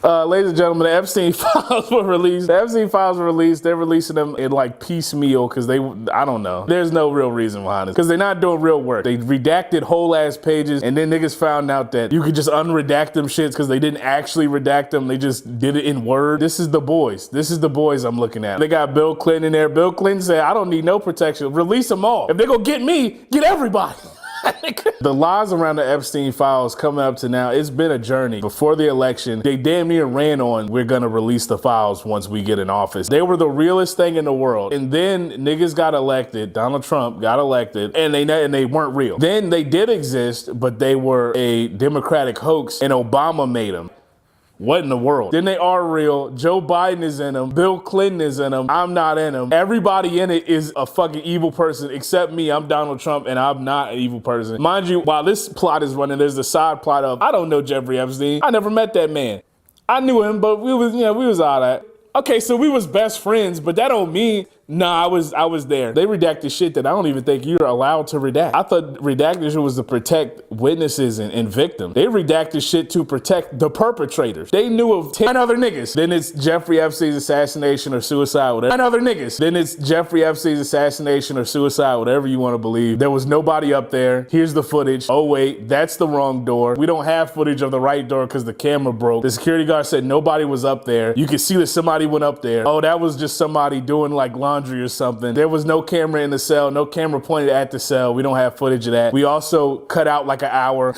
Ladies and gentlemen, the Epstein files were released. The Epstein files were released. They're releasing them in like piecemeal because I don't know. There's no real reason behind it because they're not doing real work. They redacted whole ass pages and then niggas found out that you could just unredact them shits because they didn't actually redact them. They just did it in Word. This is the boys. This is the boys I'm looking at. They got Bill Clinton in there. Bill Clinton said, I don't need no protection. Release them all. If they go get me, get everybody. The lies around the Epstein files coming up to now, it's been a journey. Before the election, they damn near ran on, we're gonna release the files once we get in office. They were the realest thing in the world. And then niggas got elected, Donald Trump got elected, and they weren't real. Then they did exist, but they were a Democratic hoax, and Obama made them. What in the world? Then they are real. Joe Biden is in them. Bill Clinton is in them. I'm not in them. Everybody in it is a fucking evil person except me. I'm Donald Trump and I'm not an evil person. Mind you, while this plot is running, there's the side plot of, I don't know Jeffrey Epstein. I never met that man. I knew him, but we was all that. Okay, so we was best friends, but that don't mean, nah, I was there. They redacted shit that I don't even think you're allowed to redact. I thought redacted shit was to protect witnesses and victims. They redacted shit to protect the perpetrators. They knew of 10 other niggas. Then it's Jeffrey Epstein's assassination or suicide, whatever. 10 other niggas. Then it's Jeffrey Epstein's assassination or suicide, whatever you want to believe. There was nobody up there. Here's the footage. Oh wait, that's the wrong door. We don't have footage of the right door because the camera broke. The security guard said nobody was up there. You could see that somebody went up there. Oh, that was just somebody doing like laundry or something. There was no camera in the cell, no camera pointed at the cell. We don't have footage of that. We also cut out like an hour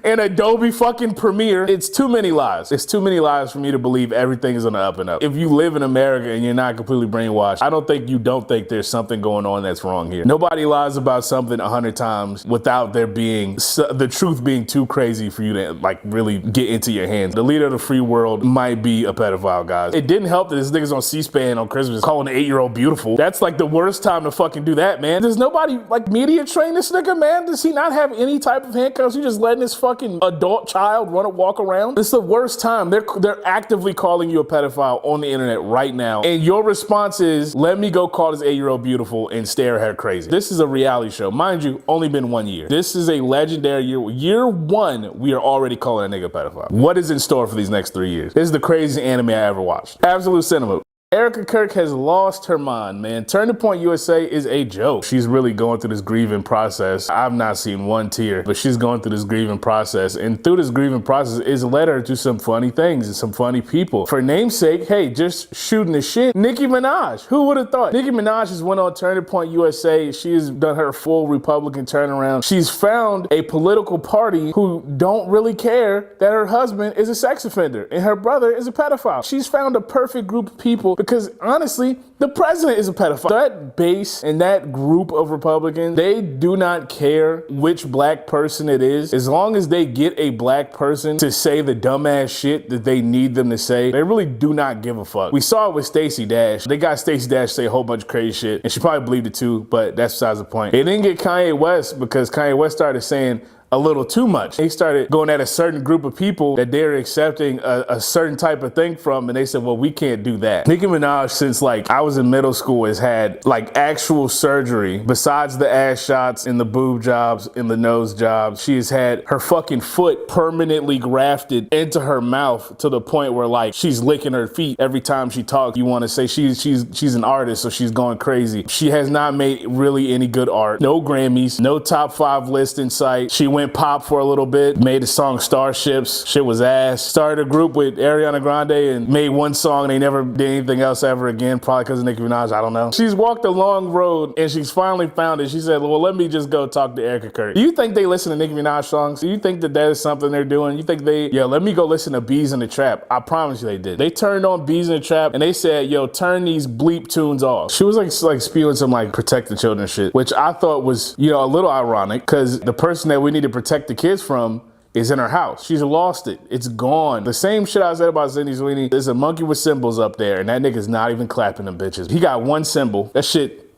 in Adobe fucking Premiere. It's too many lies. It's too many lies for me to believe everything is on the up and up. If you live in America and you're not completely brainwashed, I don't think you don't think there's something going on that's wrong here. Nobody lies about something 100 times without there being the truth being too crazy for you to like really get into your hands. The leader of the free world might be a pedophile, guys. It didn't help that this nigga's on C-SPAN on Christmas calling an 8-year-old beautiful. That's like the worst time to fucking do that, man. Does nobody like media train this nigga, man? Does he not have any type of handcuffs? You just letting this fucking adult child walk around? It's the worst time. They're actively calling you a pedophile on the internet right now. And your response is, let me go call this 8-year-old beautiful and stare at her crazy. This is a reality show. Mind you, only been 1 year. This is a legendary year. Year 1, we are already calling a nigga a pedophile. What is in store for these next 3 years? This is the craziest anime I ever watched. Absolute cinema. Erica Kirk has lost her mind, man. Turning Point USA is a joke. She's really going through this grieving process. I've not seen one tear, but she's going through this grieving process. And through this grieving process, it's led her to some funny things and some funny people. For namesake, hey, just shooting the shit, Nicki Minaj. Who would have thought? Nicki Minaj has went on Turning Point USA. She has done her full Republican turnaround. She's found a political party who don't really care that her husband is a sex offender and her brother is a pedophile. She's found a perfect group of people because honestly, the president is a pedophile. That base and that group of Republicans, they do not care which black person it is. As long as they get a black person to say the dumbass shit that they need them to say, they really do not give a fuck. We saw it with Stacey Dash. They got Stacey Dash say a whole bunch of crazy shit, and she probably believed it too, but that's besides the point. They didn't get Kanye West because Kanye West started saying a little too much. They started going at a certain group of people that they're accepting a certain type of thing from, and they said, well, we can't do that. Nicki Minaj, since like I was in middle school, has had like actual surgery besides the ass shots and the boob jobs and the nose jobs. She has had her fucking foot permanently grafted into her mouth to the point where like she's licking her feet every time she talks. You want to say she's an artist, so she's going crazy. She has not made really any good art. No Grammys, no top 5 list in sight. She went pop for a little bit, made the song Starships, shit was ass. Started a group with Ariana Grande and made one song and they never did anything else ever again, probably because of Nicki Minaj, I don't know. She's walked a long road and she's finally found it. She said, well, let me just go talk to Erica Kirk. Do you think they listen to Nicki Minaj songs? Do you think that is something they're doing? You think let me go listen to Bees in the Trap? I promise you they did. They turned on Bees in the Trap and they said, yo, turn these bleep tunes off. She was like spewing some like protect the children shit, which I thought was, a little ironic because the person that we need to protect the kids from is in her house. She's lost it. It's gone. The same shit I said about Sydney Sweeney. There's a monkey with cymbals up there and that nigga's not even clapping them bitches. He got one cymbal. That shit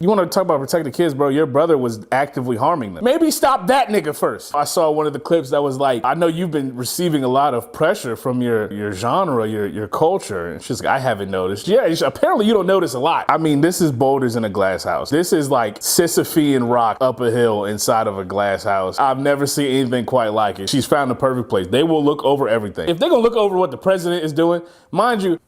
You want to talk about protecting kids, bro? Your brother was actively harming them. Maybe stop that nigga first. I saw one of the clips that was like, I know you've been receiving a lot of pressure from your genre, your culture. And she's like, I haven't noticed. Yeah, apparently you don't notice a lot. I mean, this is boulders in a glass house. This is like Sisyphean rock up a hill inside of a glass house. I've never seen anything quite like it. She's found the perfect place. They will look over everything. If they're gonna look over what the president is doing, mind you,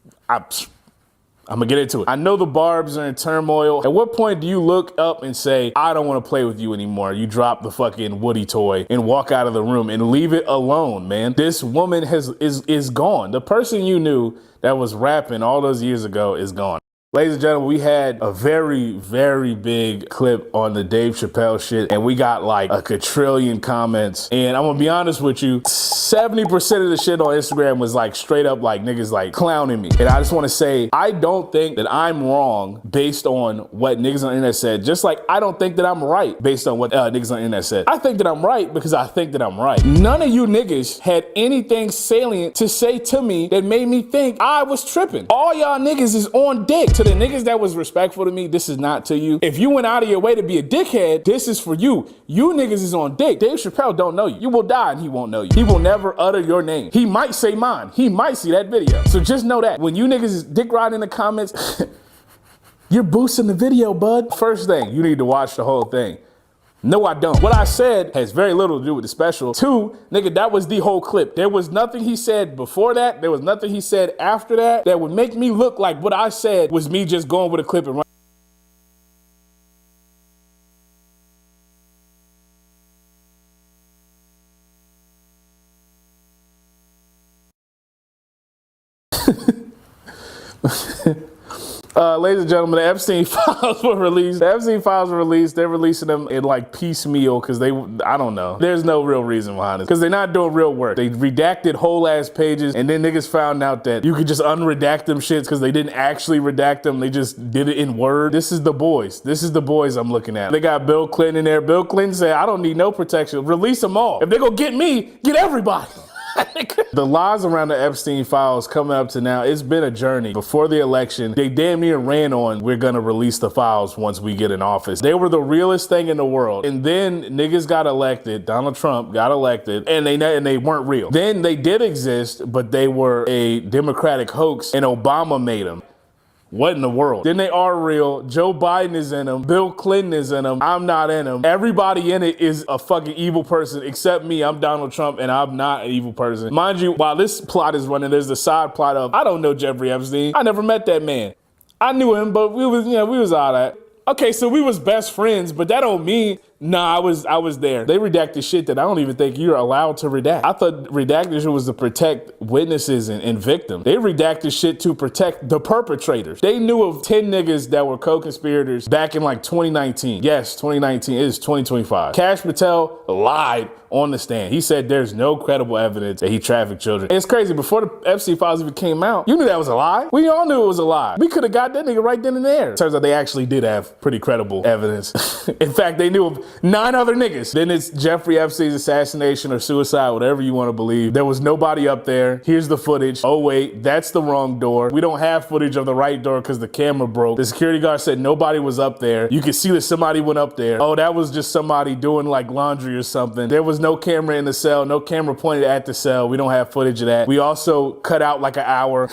I'm gonna get into it. I know the Barbs are in turmoil. At what point do you look up and say, I don't wanna play with you anymore? You drop the fucking Woody toy and walk out of the room and leave it alone, man. This woman is gone. The person you knew that was rapping all those years ago is gone. Ladies and gentlemen, we had a very, very big clip on the Dave Chappelle shit, and we got like a quadrillion comments. And I'm gonna be honest with you, 70% of the shit on Instagram was like straight up like niggas like clowning me. And I just wanna say, I don't think that I'm wrong based on what niggas on the internet said, just like I don't think that I'm right based on what niggas on the internet said. I think that I'm right because I think that I'm right. None of you niggas had anything salient to say to me that made me think I was tripping. All y'all niggas is on dick. To the niggas that was respectful to me, this is not to you. If you went out of your way to be a dickhead, this is for you. You niggas is on dick. Dave Chappelle don't know you. You will die and he won't know you. He will never utter your name. He might say mine. He might see that video. So just know that. When you niggas is dick riding in the comments, you're boosting the video, bud. First thing, you need to watch the whole thing. No, I don't. What I said has very little to do with the special. Two, nigga, that was the whole clip. There was nothing he said before that. There was nothing he said after that that would make me look like what I said was me just going with a clip and ladies and gentlemen, the Epstein files were released. The Epstein files were released. They're releasing them in like piecemeal because I don't know. There's no real reason behind it because they're not doing real work. They redacted whole ass pages and then niggas found out that you could just unredact them shits because they didn't actually redact them. They just did it in Word. This is the boys. This is the boys I'm looking at. They got Bill Clinton in there. Bill Clinton said, I don't need no protection. Release them all. If they gonna get me, get everybody. The lies around the Epstein files coming up to now, it's been a journey. Before the election, they damn near ran on, we're gonna release the files once we get in office. They were the realest thing in the world. And then niggas got elected, Donald Trump got elected, and they weren't real. Then they did exist, but they were a Democratic hoax, and Obama made them. What in the world? Then they are real. Joe Biden is in them. Bill Clinton is in them. I'm not in them. Everybody in it is a fucking evil person except me. I'm Donald Trump and I'm not an evil person. Mind you, while this plot is running, there's the side plot of, I don't know Jeffrey Epstein. I never met that man. I knew him, but we was all right. Okay, so we was best friends, but that don't mean, nah, I was there. They redacted shit that I don't even think you're allowed to redact. I thought redacted shit was to protect witnesses and victims. They redacted shit to protect the perpetrators. They knew of 10 niggas that were co-conspirators back in like 2019. Yes, 2019, it is 2025. Kash Patel lied on the stand. He said there's no credible evidence that he trafficked children. And it's crazy, before the Epstein files even came out, you knew that was a lie. We all knew it was a lie. We could have got that nigga right then and there. Turns out they actually did have pretty credible evidence. In fact, they knew of 9 other niggas. Then it's Jeffrey Epstein's assassination or suicide, whatever you want to believe. There was nobody up there. Here's the footage. Oh wait, that's the wrong door. We don't have footage of the right door because the camera broke. The security guard said nobody was up there. You could see that somebody went up there. Oh, that was just somebody doing like laundry or something. There was no camera in the cell, no camera pointed at the cell. We don't have footage of that. We also cut out like an hour.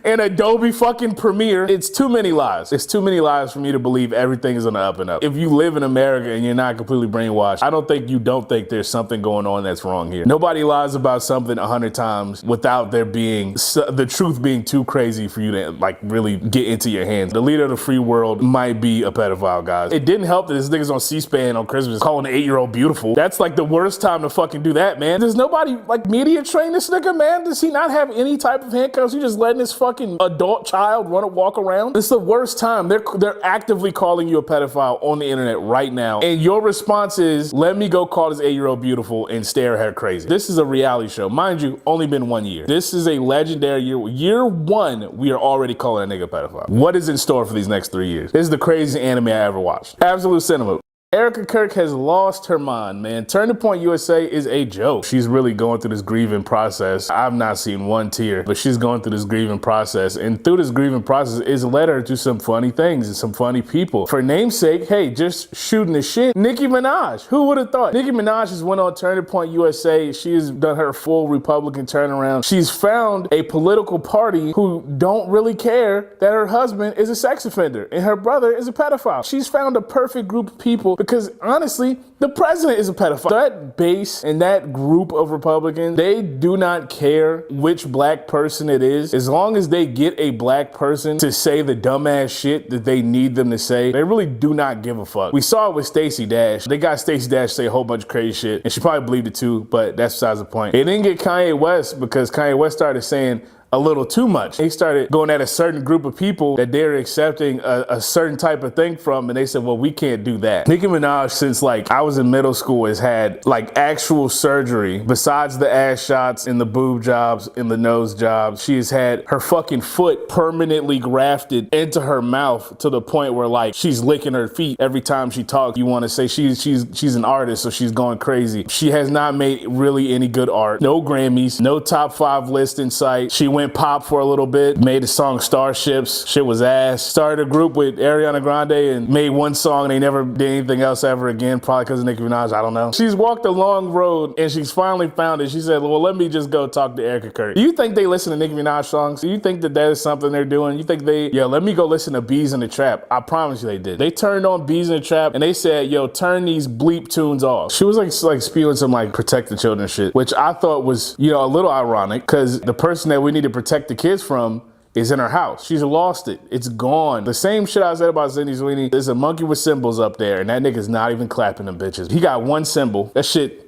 in Adobe fucking Premiere. It's too many lies. It's too many lies for me to believe everything is on the up and up. If you live in America and you're not completely brainwashed, I don't think you don't think there's something going on that's wrong here. Nobody lies about something 100 times without there being, the truth being too crazy for you to like really get into your hands. The leader of the free world might be a pedophile, guys. It didn't help that this nigga's on C-SPAN on Christmas calling an 8-year-old beautiful. That's like the worst time to fucking do that, man. Does nobody like media train this nigga, man? Does he not have any type of handcuffs? You just letting this fucking adult child walk around? It's the worst time. They're actively calling you a pedophile on the internet right now. And your response is, let me go call this 8-year-old beautiful and stare at her crazy. This is a reality show. Mind you, only been 1 year. This is a legendary year. Year 1, we are already calling a nigga a pedophile. What is in store for these next 3 years? This is the craziest anime I ever watched. Absolute cinema. Erica Kirk has lost her mind, man. Turning Point USA is a joke. She's really going through this grieving process. I've not seen one tear, but she's going through this grieving process. And through this grieving process, it's led her to some funny things and some funny people. For namesake, hey, just shooting the shit, Nicki Minaj. Who would have thought? Nicki Minaj has went on Turning Point USA. She has done her full Republican turnaround. She's found a political party who don't really care that her husband is a sex offender and her brother is a pedophile. She's found a perfect group of people because honestly, the president is a pedophile. That base and that group of Republicans, they do not care which black person it is. As long as they get a black person to say the dumbass shit that they need them to say, they really do not give a fuck. We saw it with Stacey Dash. They got Stacey Dash to say a whole bunch of crazy shit, and she probably believed it too, but that's besides the point. They didn't get Kanye West because Kanye West started saying a little too much. He started going at a certain group of people that they're accepting a certain type of thing from, and they said, well, we can't do that. Nicki Minaj, since like I was in middle school, has had like actual surgery besides the ass shots and the boob jobs and the nose jobs. She has had her fucking foot permanently grafted into her mouth to the point where like she's licking her feet every time she talks. You want to say she's an artist, so she's going crazy. She has not made really any good art. No Grammys, no top 5 list in sight. She went pop for a little bit, made the song Starships, shit was ass. Started a group with Ariana Grande and made one song and they never did anything else ever again, probably because of Nicki Minaj, I don't know. She's walked a long road and she's finally found it. She said, well, let me just go talk to Erica Kirk. Do you think they listen to Nicki Minaj songs? Do you think that that is something they're doing? You think let me go listen to Bees in the Trap? I promise you they did. They turned on Bees in the Trap and they said, yo, turn these bleep tunes off. She was like spewing some like protect the children shit, which I thought was, a little ironic because the person that we need to protect the kids from is in her house. She's lost it. It's gone. The same shit I said about Zinni Sweeney. There's a monkey with cymbals up there and that nigga's not even clapping them bitches. He got one cymbal. That shit.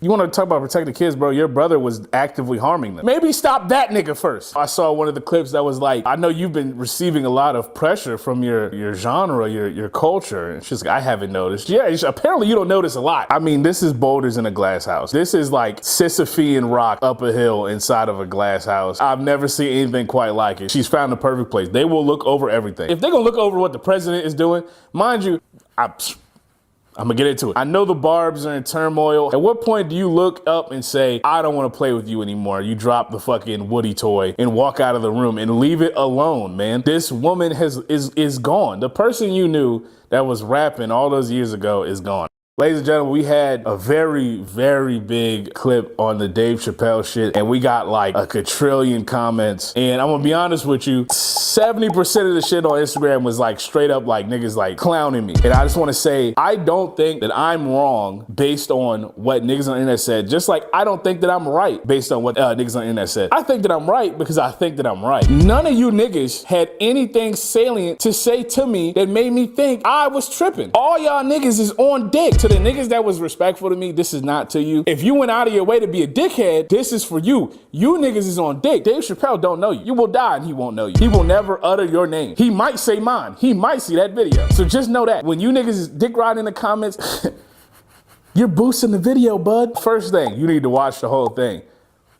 You want to talk about protect the kids, bro? Your brother was actively harming them. Maybe stop that nigga first. I saw one of the clips that was like, I know you've been receiving a lot of pressure from your genre, your culture. And she's like, I haven't noticed. Yeah, apparently you don't notice a lot. I mean, this is boulders in a glass house. This is like Sisyphean rock up a hill inside of a glass house. I've never seen anything quite like it. She's found the perfect place. They will look over everything. If they're gonna look over what the president is doing, mind you, I'm gonna get into it. I know the Barbs are in turmoil. At what point do you look up and say, I don't wanna play with you anymore? You drop the fucking Woody toy and walk out of the room and leave it alone, man. This woman is gone. The person you knew that was rapping all those years ago is gone. Ladies and gentlemen, we had a very, very big clip on the Dave Chappelle shit, and we got like a quadrillion comments. And I'm gonna be honest with you, 70% of the shit on Instagram was like straight up like niggas like clowning me. And I just wanna say, I don't think that I'm wrong based on what niggas on the internet said, just like I don't think that I'm right based on what niggas on the internet said. I think that I'm right because I think that I'm right. None of you niggas had anything salient to say to me that made me think I was tripping. All y'all niggas is on dick. To the niggas that was respectful to me, this is not to you. If you went out of your way to be a dickhead, this is for you. You niggas is on dick. Dave Chappelle don't know you. You will die and he won't know you. He will never utter your name. He might say mine. He might see that video. So just know that. When you niggas is dick riding in the comments, you're boosting the video, bud. First thing, you need to watch the whole thing.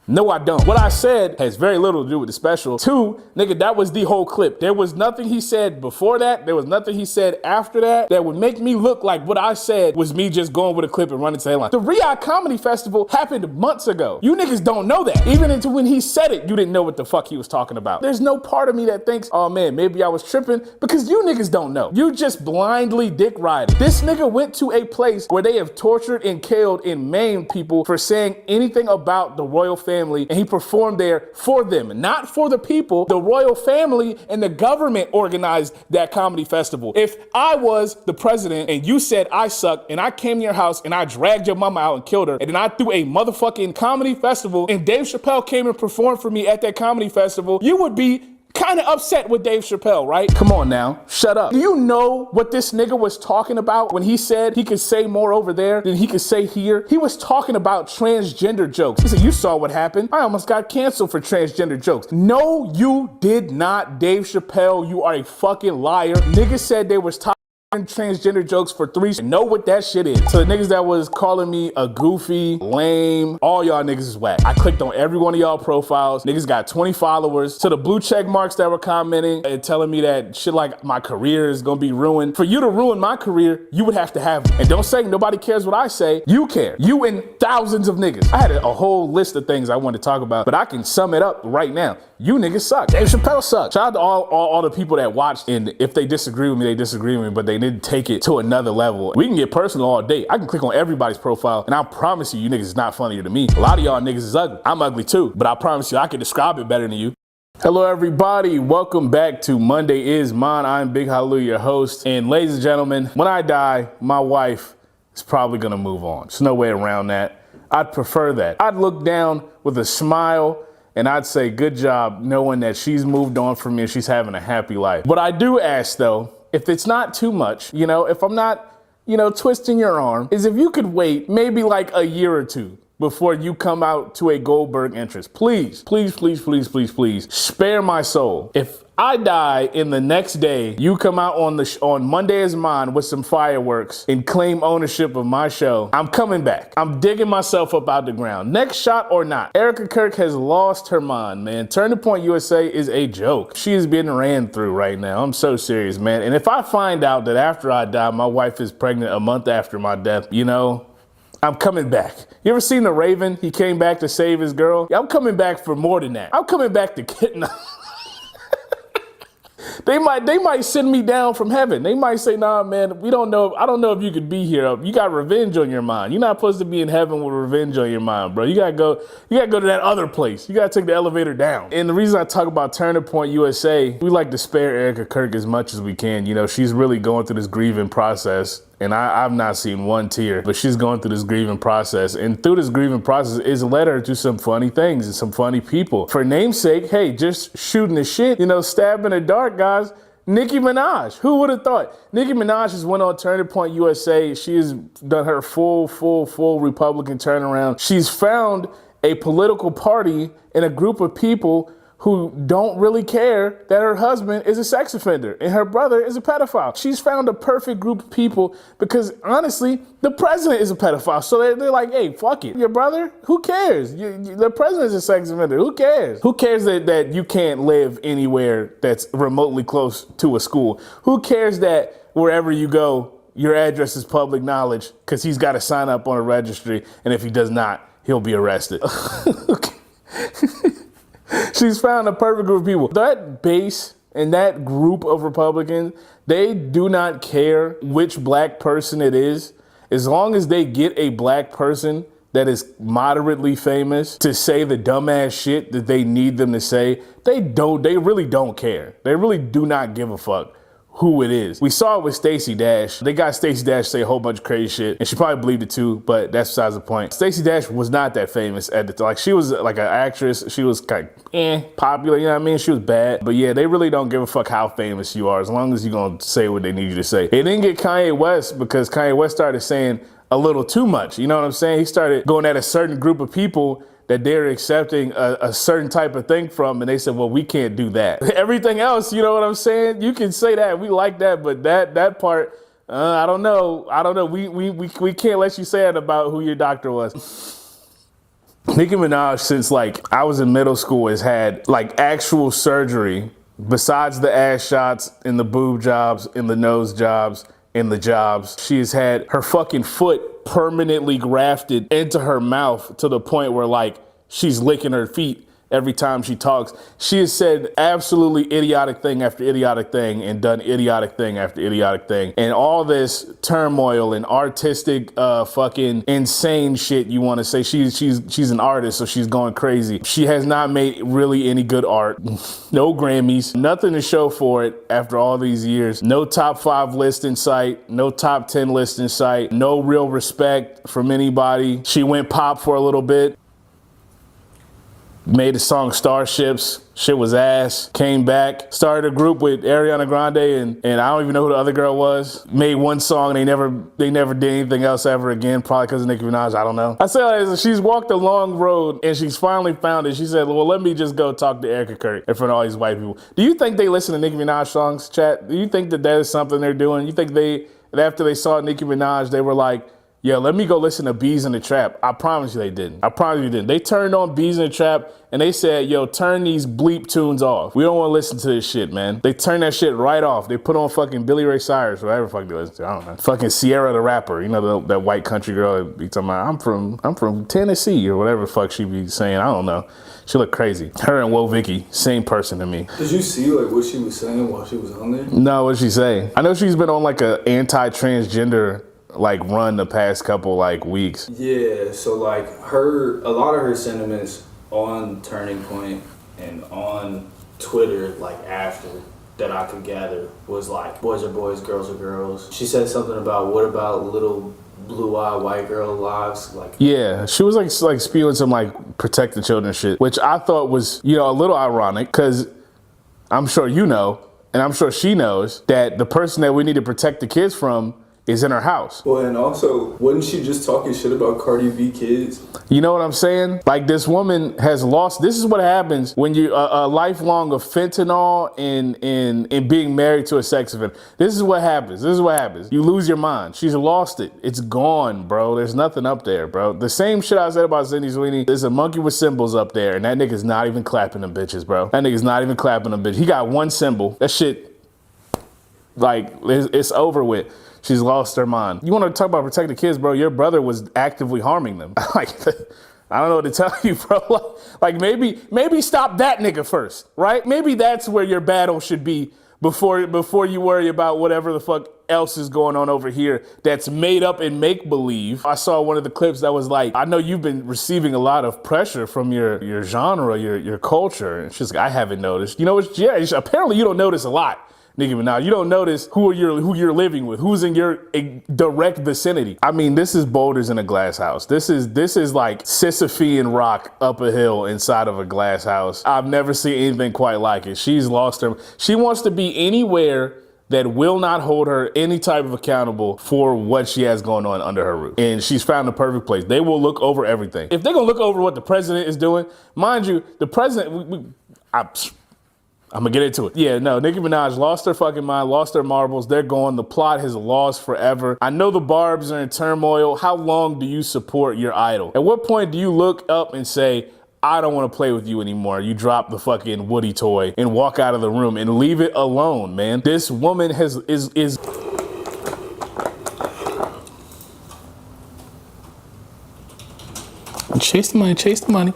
No, I don't. What I said has very little to do with the special. 2, nigga, that was the whole clip. There was nothing he said before that. There was nothing he said after that that would make me look like what I said was me just going with a clip and running to the headline. The Riyadh Comedy Festival happened months ago. You niggas don't know that. Even until when he said it, you didn't know what the fuck he was talking about. There's no part of me that thinks, oh man, maybe I was tripping, because you niggas don't know. You just blindly dick riding. This nigga went to a place where they have tortured and killed and maimed people for saying anything about the royal family, and he performed there for them, not for the people. The royal family and the government organized that comedy festival. If I was the president and you said I suck and I came to your house and I dragged your mama out and killed her, and then I threw a motherfucking comedy festival and Dave Chappelle came and performed for me at that comedy festival, you would be kind of upset with Dave Chappelle, right? Come on now, shut up. Do you know what this nigga was talking about when he said he could say more over there than he could say here? He was talking about transgender jokes. He said, you saw what happened. I almost got canceled for transgender jokes. No, you did not, Dave Chappelle. You are a fucking liar. Niggas said they was transgender jokes for 3 know what that shit is. So the niggas that was calling me a goofy, lame, all y'all niggas is whack. I clicked on every one of y'all profiles. Niggas got 20 followers. To the blue check marks that were commenting and telling me that shit like my career is gonna be ruined. For you to ruin my career, you would have to have me. And don't say nobody cares what I say. You care. You and thousands of niggas. I had a whole list of things I wanted to talk about, but I can sum it up right now. You niggas suck. Dave Chappelle sucks. Shout out to all the people that watched, and if they disagree with me, they disagree with me, but they didn't take it to another level. We can get personal all day. I can click on everybody's profile, and I promise you niggas is not funnier than me. A lot of y'all niggas is ugly. I'm ugly too, but I promise you I can describe it better than you. Hello everybody, welcome back to Monday is Mine. I'm Big Hallelujah, your host, and ladies and gentlemen, when I die, my wife is probably gonna move on. There's no way around that. I'd prefer that. I'd look down with a smile and I'd say, good job, knowing that she's moved on from me and she's having a happy life. What I do ask though, if it's not too much, if I'm not, twisting your arm, is if you could wait maybe like a year or two before you come out to a Goldberg entrance. Please, please, please, please, please, please, spare my soul. If I die in the next day, you come out on Monday is Mine with some fireworks and claim ownership of my show, I'm coming back. I'm digging myself up out the ground. Next shot or not. Erica Kirk has lost her mind, man. Turning Point USA is a joke. She is being ran through right now. I'm so serious, man. And if I find out that after I die, my wife is pregnant a month after my death, I'm coming back. You ever seen The Raven? He came back to save his girl. Yeah, I'm coming back for more than that. I'm coming back to kidnap. They might send me down from heaven. They might say, nah, man, we don't know. I don't know if you could be here. You got revenge on your mind. You're not supposed to be in heaven with revenge on your mind, bro. You gotta go to that other place. You gotta take the elevator down. And the reason I talk about Turning Point USA, we like to spare Erica Kirk as much as we can. She's really going through this grieving process. And I've not seen one tear, but she's going through this grieving process. And through this grieving process, it's led her to some funny things and some funny people. For namesake, hey, just shooting the shit, stab in the dark, guys. Nicki Minaj, who would have thought? Nicki Minaj has went on Turning Point USA. She has done her full Republican turnaround. She's found a political party and a group of people who don't really care that her husband is a sex offender and her brother is a pedophile. She's found a perfect group of people because honestly, the president is a pedophile. So they're like, hey, fuck it. Your brother? Who cares? The president is a sex offender. Who cares? Who cares that you can't live anywhere that's remotely close to a school? Who cares that wherever you go, your address is public knowledge because he's got to sign up on a registry. And if he does not, he'll be arrested. She's found a perfect group of people. That base and that group of Republicans, they do not care which black person it is. As long as they get a black person that is moderately famous to say the dumbass shit that they need them to say, they really don't care. They really do not give a fuck who it is. We saw it with Stacey Dash. They got Stacey Dash say a whole bunch of crazy shit, and she probably believed it too, but that's besides the point. Stacey Dash was not that famous at the time. Like, she was like an actress. She was kind of popular, you know what I mean? She was bad. But yeah, they really don't give a fuck how famous you are as long as you're gonna say what they need you to say. They didn't get Kanye West because Kanye West started saying a little too much. You know what I'm saying? He started going at a certain group of people that they're accepting a certain type of thing from, and they said, well, we can't do that. Everything else, you know what I'm saying? You can say that, we like that, but that part, I don't know. We can't let you say that about who your doctor was. Nicki Minaj, since I was in middle school, has had actual surgery besides the ass shots and the boob jobs and the nose jobs and the jobs. She has had her fucking foot permanently grafted into her mouth to the point where she's licking her feet every time she talks. She has said absolutely idiotic thing after idiotic thing and done idiotic thing after idiotic thing. And all this turmoil and artistic fucking insane shit you want to say. She's an artist, so she's going crazy. She has not made really any good art. No Grammys, nothing to show for it after all these years. No top 5 list in sight, no top 10 list in sight, no real respect from anybody. She went pop for a little bit. Made the song Starships. Shit was ass. Came back. Started a group with Ariana Grande and I don't even know who the other girl was. Made one song. They never did anything else ever again. Probably because of Nicki Minaj. I don't know. I said she's walked a long road and she's finally found it. She said, well, let me just go talk to Erica Kirk in front of all these white people. Do you think they listen to Nicki Minaj songs, chat? Do you think that is something they're doing? You think after they saw Nicki Minaj, they were like, yeah, let me go listen to Bees in the Trap. I promise you they didn't. I promise you didn't. They turned on Bees in the Trap and they said, yo, turn these bleep tunes off. We don't want to listen to this shit, man. They turned that shit right off. They put on fucking Billy Ray Cyrus, whatever the fuck they listen to. I don't know. Fucking Sierra the rapper. You know, that white country girl that be talking about, I'm from Tennessee or whatever the fuck she be saying. I don't know. She looked crazy. Her and Woah Vicky, same person to me. Did you see like what she was saying while she was on there? No, what'd she say? I know she's been on like a anti-transgender like run the past couple like weeks. Yeah, so like a lot of her sentiments on Turning Point and on Twitter, like after that I could gather, was like boys are boys, girls are girls. She said something about what about little blue-eyed white girl lives, like yeah, she was like spewing some like protect the children shit, which I thought was, you know, a little ironic because I'm sure you know and I'm sure she knows that the person that we need to protect the kids from is in her house. Well, and also, wasn't she just talking shit about Cardi B kids? You know what I'm saying? Like, this woman has lost. This is what happens when you a lifelong of fentanyl and being married to a sex offender. This is what happens. This is what happens. You lose your mind. She's lost it. It's gone, bro. There's nothing up there, bro. The same shit I said about Sydney Sweeney. There's a monkey with cymbals up there, and that nigga's not even clapping them bitches, bro. That nigga's not even clapping them bitches. He got one cymbal. That shit, like, it's over with. She's lost her mind. You want to talk about protect the kids, bro? Your brother was actively harming them. Like, I don't know what to tell you, bro. Like maybe stop that nigga first, right? Maybe that's where your battle should be before you worry about whatever the fuck else is going on over here that's made up and make believe. I saw one of the clips that was like, I know you've been receiving a lot of pressure from your genre, your culture. And she's like, I haven't noticed. You know, apparently you don't notice a lot. Nicki Minaj, you don't notice who you're living with, who's in your direct vicinity. I mean, this is boulders in a glass house. This is like Sisyphean rock up a hill inside of a glass house. I've never seen anything quite like it. She's lost her. She wants to be anywhere that will not hold her any type of accountable for what she has going on under her roof. And she's found the perfect place. They will look over everything. If they're gonna look over what the president is doing, mind you, the president, I'm gonna get into it. Yeah, no, Nicki Minaj lost her fucking mind, lost her marbles. They're gone. The plot has lost forever. I know the Barbs are in turmoil. How long do you support your idol? At what point do you look up and say, I don't want to play with you anymore? You drop the fucking Woody toy and walk out of the room and leave it alone, man. This woman is chase the money, chase the money.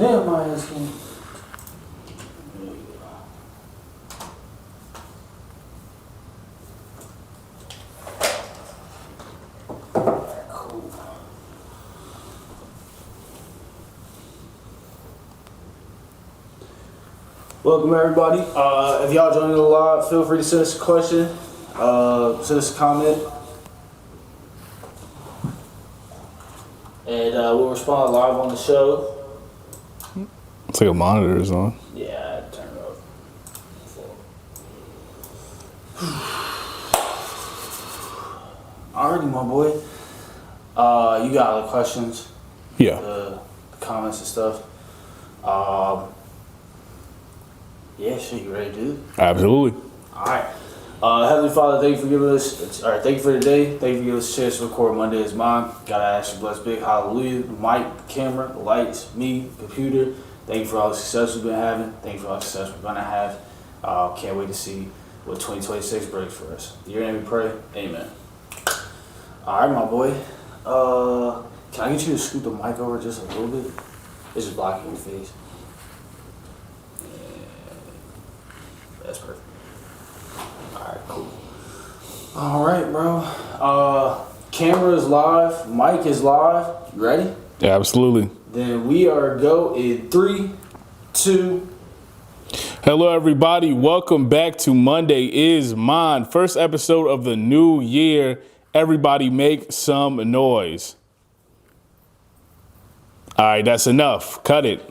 damn my ass can. Welcome everybody. If y'all joining the live, feel free to send us a question, send us a comment, and we'll respond live on the show. It's like a monitor is on. Yeah, I turned it off. Alrighty, my boy. You got other questions? Yeah. The comments and stuff. Yeah, shit, you ready, dude? Absolutely. All right. Heavenly Father, thank you for giving us, thank you for today. Thank you for giving us a chance to record Monday is Mine. Gotta ask you, bless big hallelujah. The mic, the camera, the lights, me, computer. Thank you for all the success we've been having. Thank you for all the success we're gonna have. Can't wait to see what 2026 brings for us. In your name we pray. Amen. All right, my boy. Can I get you to scoot the mic over just a little bit? It's just blocking your face. That's perfect. Alright, cool. Alright, bro. Camera is live. Mic is live. You ready? Yeah, absolutely. Then we are go in 3, 2, Hello, everybody. Welcome back to Monday is Mine. First episode of the new year. Everybody make some noise. All right, that's enough. Cut it.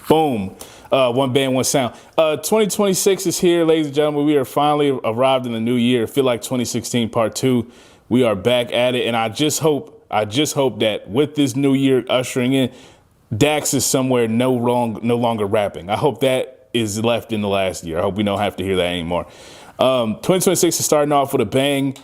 Boom. One band, one sound. 2026 is here, ladies and gentlemen. We are finally arrived in the new year. Feel like 2016 part 2. We are back at it, and I just hope that with this new year ushering in, Dax is somewhere no longer rapping. I hope that is left in the last year. I hope we don't have to hear that anymore. 2026 is starting off with a bang.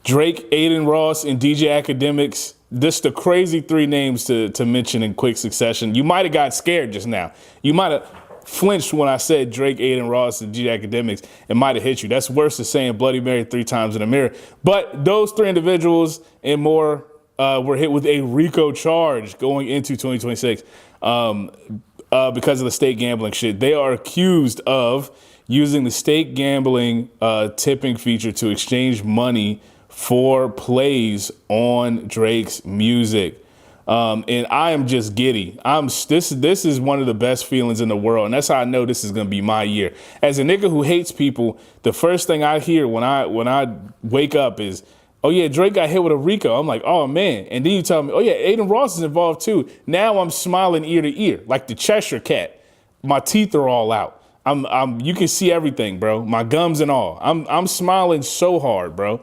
Drake, Adin Ross, and DJ Academics. Just the crazy 3 names to mention in quick succession. You might have got scared just now. You might have flinched when I said Drake, Adin Ross, and DJ Academics. It might have hit you. That's worse than saying Bloody Mary 3 times in a mirror. But those 3 individuals and more were hit with a RICO charge going into 2026. Because of the state gambling shit. They are accused of using the state gambling tipping feature to exchange money for plays on Drake's music. And I am just giddy. This is one of the best feelings in the world. And that's how I know this is going to be my year. As a nigga who hates people, the first thing I hear when I wake up is, oh yeah, Drake got hit with a RICO. I'm like, oh man. And then you tell me, oh yeah, Adin Ross is involved too. Now I'm smiling ear to ear, like the Cheshire Cat. My teeth are all out. You can see everything, bro. My gums and all. I'm smiling so hard, bro.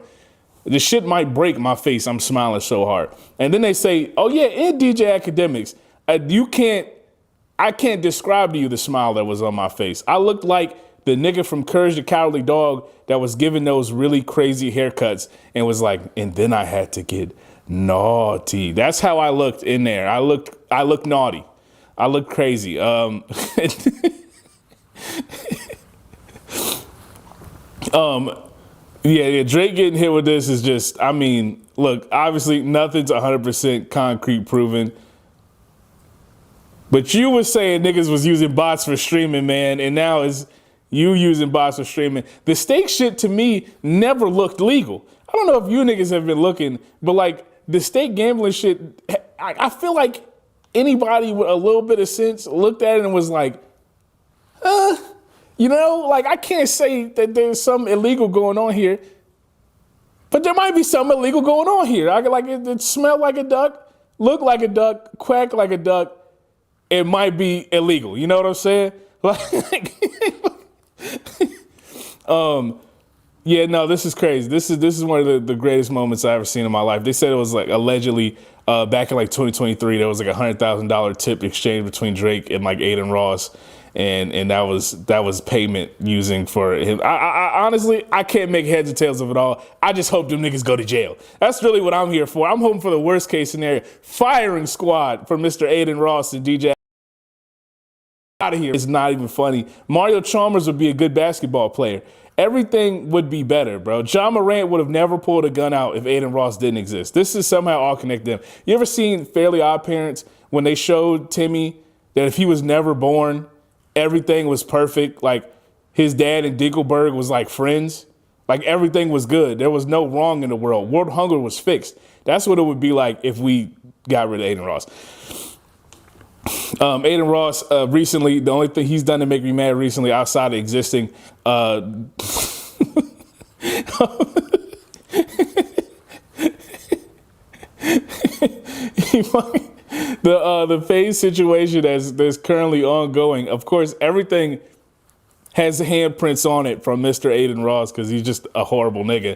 The shit might break my face. I'm smiling so hard. And then they say, oh yeah, and DJ Academics. I can't describe to you the smile that was on my face. I looked like the nigga from Courage the Cowardly Dog that was giving those really crazy haircuts and was like, and then I had to get naughty. That's how I looked in there. I looked naughty. I looked crazy. Yeah, Drake getting hit with this is just, I mean, look, obviously nothing's 100% concrete proven. But you were saying niggas was using bots for streaming, man, and now it's you using bots for streaming. The stake shit to me never looked legal. I don't know if you niggas have been looking, but like the stake gambling shit, I feel like anybody with a little bit of sense looked at it and was like, like I can't say that there's some illegal going on here, but there might be something illegal going on here. I like it smelled like a duck, looked like a duck, quacked like a duck. It might be illegal. You know what I'm saying? Like, yeah, no, this is crazy. This is one of the greatest moments I ever seen in my life. They said it was like allegedly back in like 2023, there was like $100,000 tip exchange between Drake and like Adin Ross, and that was payment using for him. I honestly, I can't make heads or tails of it all. I just hope them niggas go to jail. That's really what I'm here for. I'm hoping for the worst case scenario. Firing squad for Mr. Adin Ross and DJ. Out of here. It's not even funny. Mario Chalmers would be a good basketball player. Everything would be better, bro. John Morant would have never pulled a gun out if Adin Ross didn't exist. This is somehow all connected them. You ever seen Fairly Odd Parents when they showed Timmy that if he was never born, everything was perfect? Like his dad and Dinkelberg was like friends. Like everything was good. There was no wrong in the world. World hunger was fixed. That's what it would be like if we got rid of Adin Ross. Adin Ross recently, the only thing he's done to make me mad recently outside of existing, the phase situation that's currently ongoing. Of course, everything has handprints on it from Mr. Adin Ross because he's just a horrible nigga.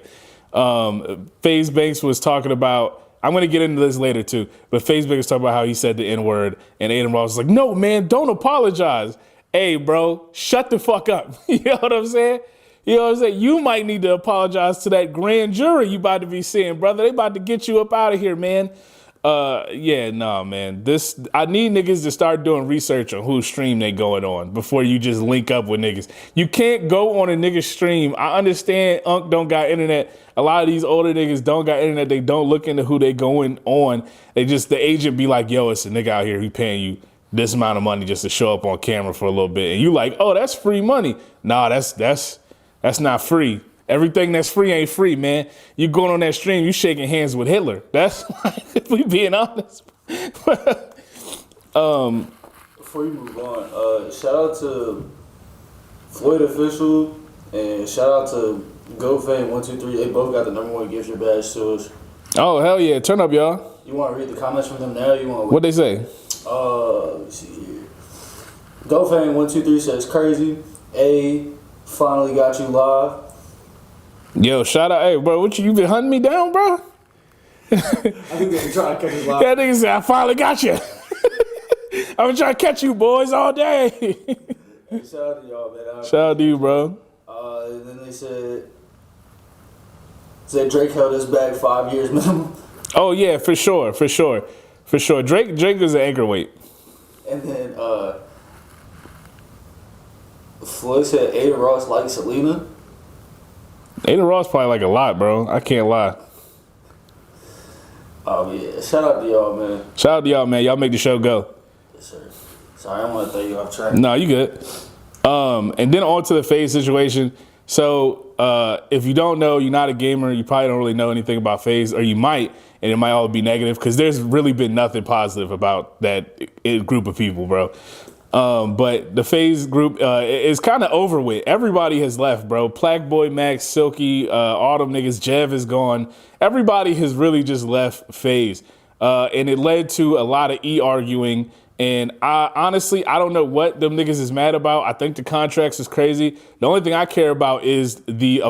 FaZe Banks was talking about, I'm going to get into this later too, but FaZe Banks was talking about how he said the N-word, and Adin Ross was like, no, man, don't apologize. Hey, bro, shut the fuck up. You know what I'm saying? You know what I'm saying? You might need to apologize to that grand jury you about to be seeing, brother. They about to get you up out of here, man. Man. I need niggas to start doing research on whose stream they going on before you just link up with niggas. You can't go on a nigga's stream. I understand Unc don't got internet. A lot of these older niggas don't got internet. They don't look into who they going on. The agent be like, yo, it's a nigga out here. He paying you this amount of money just to show up on camera for a little bit. And you like, oh, that's free money. Nah, that's not free. Everything that's free ain't free, man. You going on that stream, you shaking hands with Hitler. That's like, if we being honest. before you move on, shout out to Floyd Official and shout out to GoFame123. They both got the #1 gift your badge to us. Oh, hell yeah. Turn up, y'all. You want to read the comments from them now? You want to What'd they say? let me see here. GoFame123 says crazy. A finally got you live. Yo, shout out. Hey, bro, what you been hunting me down, bro? I think they trying to catch us live. That nigga said, I finally got you. I've been trying to catch you boys all day. Shout out to y'all, man. Shout out to you, bro. And then they said Drake held us back 5 years minimum. Oh, yeah, for sure. Drake was an anchor weight. And then Floyd said Ada Ross likes Selena. Ada Ross probably like a lot, bro. I can't lie. Oh, yeah. Shout out to y'all, man. Shout out to y'all, man. Y'all make the show go. Yes, sir. Sorry, I don't want to throw you off track. No, you good. And then on to the FaZe situation. So if you don't know, you're not a gamer, you probably don't really know anything about FaZe, or you might, and it might all be negative, because there's really been nothing positive about that group of people, bro. But the FaZe group is kind of over with. Everybody has left, bro. Plaqueboy, Max, Silky, all them niggas, Jev is gone. Everybody has really just left FaZe. And it led to a lot of arguing. And honestly, I don't know what them niggas is mad about. I think the contracts is crazy. The only thing I care about is the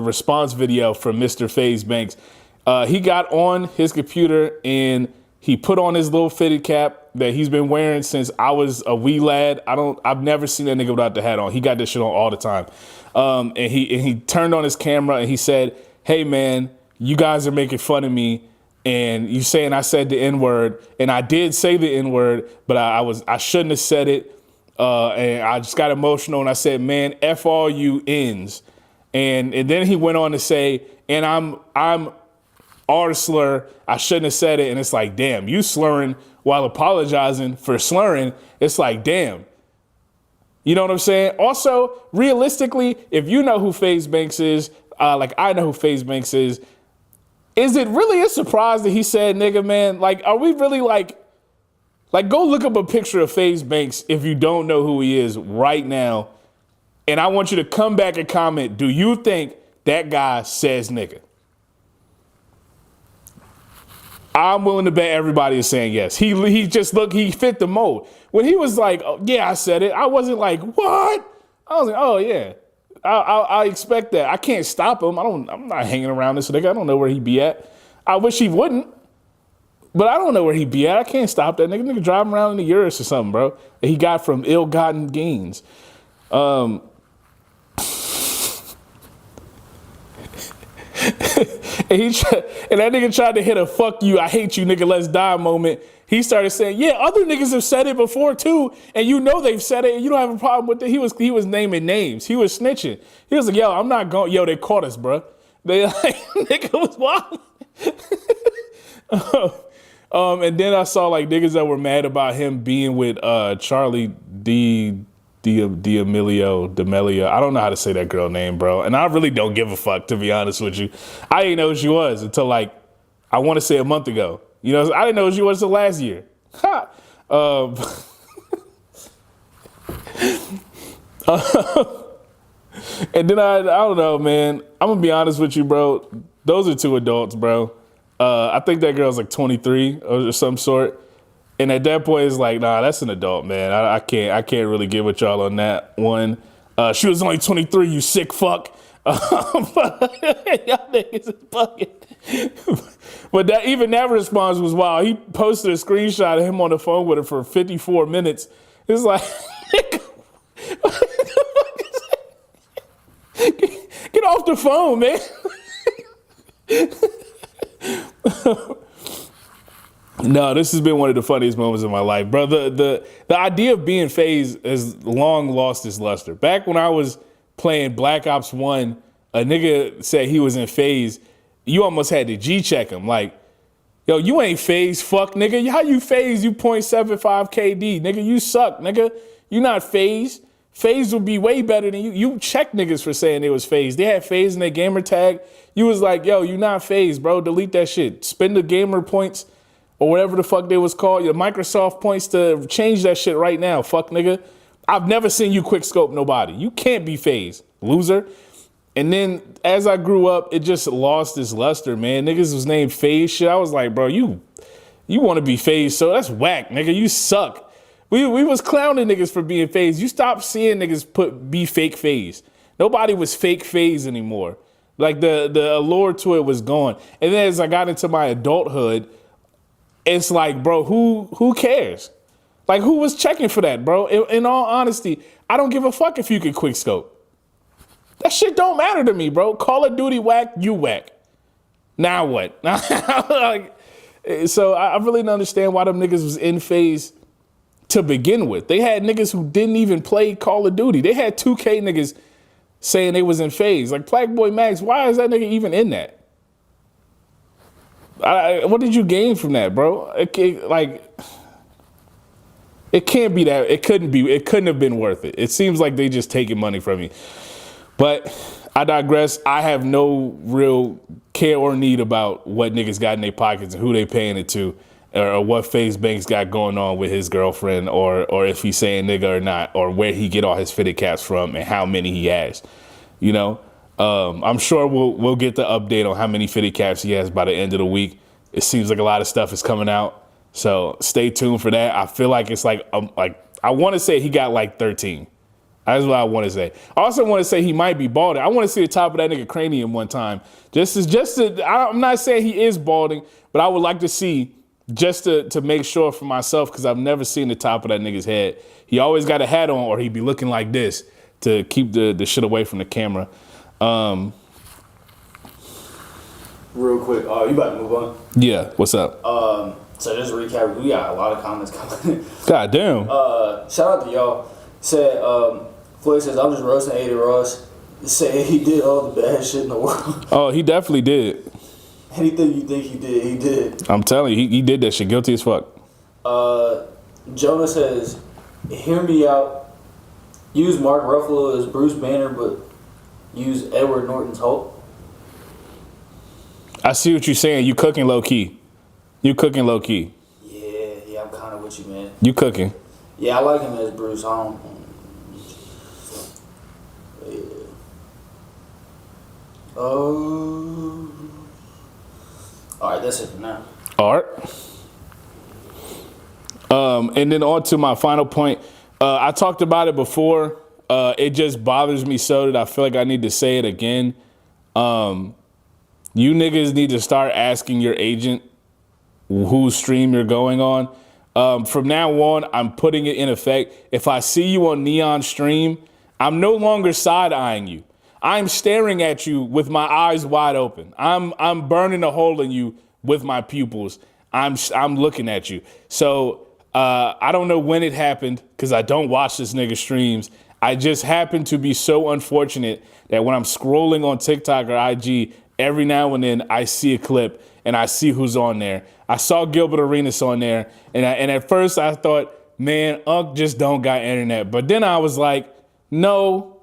response video from Mr. FaZe Banks. He got on his computer and he put on his little fitted cap that he's been wearing since I was a wee lad. I've never seen that nigga without the hat on. He got this shit on all the time. And he turned on his camera and he said, "Hey man, you guys are making fun of me. And you saying I said the N-word, and I did say the N-word, but I shouldn't have said it. And I just got emotional and I said, man, F all you N's." And then he went on to say, and I'm R slur, I shouldn't have said it. And it's like, damn, you slurring while apologizing for slurring. It's like, damn. You know what I'm saying? Also, realistically, if you know who FaZe Banks is, like I know who FaZe Banks is it really a surprise that he said nigga, man? Like, are we really like go look up a picture of FaZe Banks if you don't know who he is right now. And I want you to come back and comment, do you think that guy says nigga? I'm willing to bet everybody is saying yes. He just he fit the mold. When he was like, oh, yeah, I said it, I wasn't like, what? I was like, oh yeah. I expect that. I can't stop him. I'm not hanging around this nigga. I don't know where he be at. I wish he wouldn't, but I don't know where he be at. I can't stop that nigga. Nigga driving around in the Urus or something, bro, that he got from ill-gotten gains. And that nigga tried to hit a "fuck you, I hate you, nigga, let's die" moment. He started saying, yeah, other niggas have said it before too, and you know they've said it, and you don't have a problem with it. He was naming names. He was snitching. He was like, yo, I'm not going. Yo, they caught us, bro. They like, nigga was wild. And then I saw like niggas that were mad about him being with Charlie D'Amelio. I don't know how to say that girl name, bro. And I really don't give a fuck, to be honest with you. I didn't know who she was until like, I want to say a month ago. You know, I didn't know who she was until last year. Ha! And then I don't know, man. I'm going to be honest with you, bro. Those are two adults, bro. I think that girl's like 23 or some sort. And at that point, it's like, nah, that's an adult, man. I can't really get with y'all on that one. She was only 23, you sick fuck. Y'all niggas is fucking. But even that response was wild. He posted a screenshot of him on the phone with her for 54 minutes. It's like, get off the phone, man. No, this has been one of the funniest moments of my life, bro. The idea of being FaZe has long lost its luster. Back when I was playing Black Ops 1, a nigga said he was in FaZe. You almost had to G-check him. Like, yo, you ain't FaZe, fuck, nigga. How you FaZe, you 0.75 KD, nigga. You suck, nigga. You not FaZe. FaZe would be way better than you. You check niggas for saying it was FaZe. They had FaZe in their gamer tag. You was like, yo, you not FaZe, bro. Delete that shit. Spend the gamer points or whatever the fuck they was called. Your Microsoft points to change that shit right now. Fuck nigga. I've never seen you quick scope nobody. You can't be phased, loser. And then as I grew up, it just lost its luster, man. Niggas was named phase shit. I was like, bro, you want to be phased, so that's whack, nigga. You suck. We was clowning niggas for being phased. You stopped seeing niggas be fake phased. Nobody was fake phased anymore. Like the allure to it was gone. And then as I got into my adulthood, it's like, bro, who cares? Like, who was checking for that, bro? In all honesty, I don't give a fuck if you can quick scope. That shit don't matter to me, bro. Call of Duty whack, you whack. Now what? Like, so I really don't understand why them niggas was in phase to begin with. They had niggas who didn't even play Call of Duty. They had 2K niggas saying they was in phase. Like, Black Boy Max, why is that nigga even in that? What did you gain from that, bro? It can't be that. It couldn't have been worth it. It seems like they just taking money from you. But I digress. I have no real care or need about what niggas got in their pockets and who they paying it to, or what FaZe Banks got going on with his girlfriend, or if he's saying nigga or not, or where he get all his fitted caps from and how many he has. You know, I'm sure we'll get the update on how many fitted caps he has by the end of the week. It seems like a lot of stuff is coming out, so stay tuned for that. I feel like it's like I want to say he got like 13. That's what I want to say. I also want to say he might be balding. I want to see the top of that nigga cranium one time. I'm not saying he is balding, but I would like to see just to make sure for myself, because I've never seen the top of that nigga's head. He always got a hat on, or he'd be looking like this to keep the shit away from the camera. Real quick, you about to move on? Yeah, what's up? So just to recap, we got a lot of comments coming. God damn. Shout out to y'all. Said Floyd says, I'm just roasting Adin Ross. Saying he did all the bad shit in the world. Oh, he definitely did. Anything you think he did, he did. I'm telling you, he did that shit. Guilty as fuck. Jonah says, hear me out. Use Mark Ruffalo as Bruce Banner, but use Edward Norton's Hulk. I see what you're saying. You cooking low key. Yeah, I'm kind of with you, man. You cooking. Yeah, I like him as Bruce. Yeah. Alright, that's it for now. Alright. And then on to my final point. I talked about it before. It just bothers me so that I feel like I need to say it again. You niggas need to start asking your agent whose stream you're going on. From now on, I'm putting it in effect. If I see you on Neon stream, I'm no longer side-eyeing you. I'm staring at you with my eyes wide open. I'm burning a hole in you with my pupils. I'm looking at you. So I don't know when it happened, because I don't watch this nigga streams. I just happen to be so unfortunate that when I'm scrolling on TikTok or IG, every now and then I see a clip and I see who's on there. I saw Gilbert Arenas on there, and at first I thought, man, Unc just don't got internet. But then I was like, no,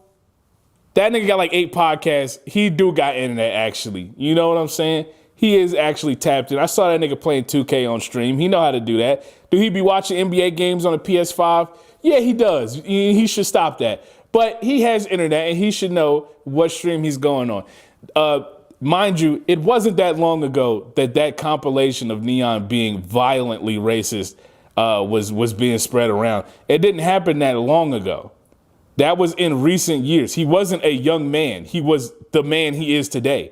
that nigga got like 8 podcasts. He do got internet, actually. You know what I'm saying? He is actually tapped in. I saw that nigga playing 2K on stream. He know how to do that. Do he be watching NBA games on a PS5? Yeah, he does. He should stop that. But he has internet, and he should know what stream he's going on. Mind you, it wasn't that long ago that compilation of Neon being violently racist was being spread around. It didn't happen that long ago. That was in recent years. He wasn't a young man. He was the man he is today.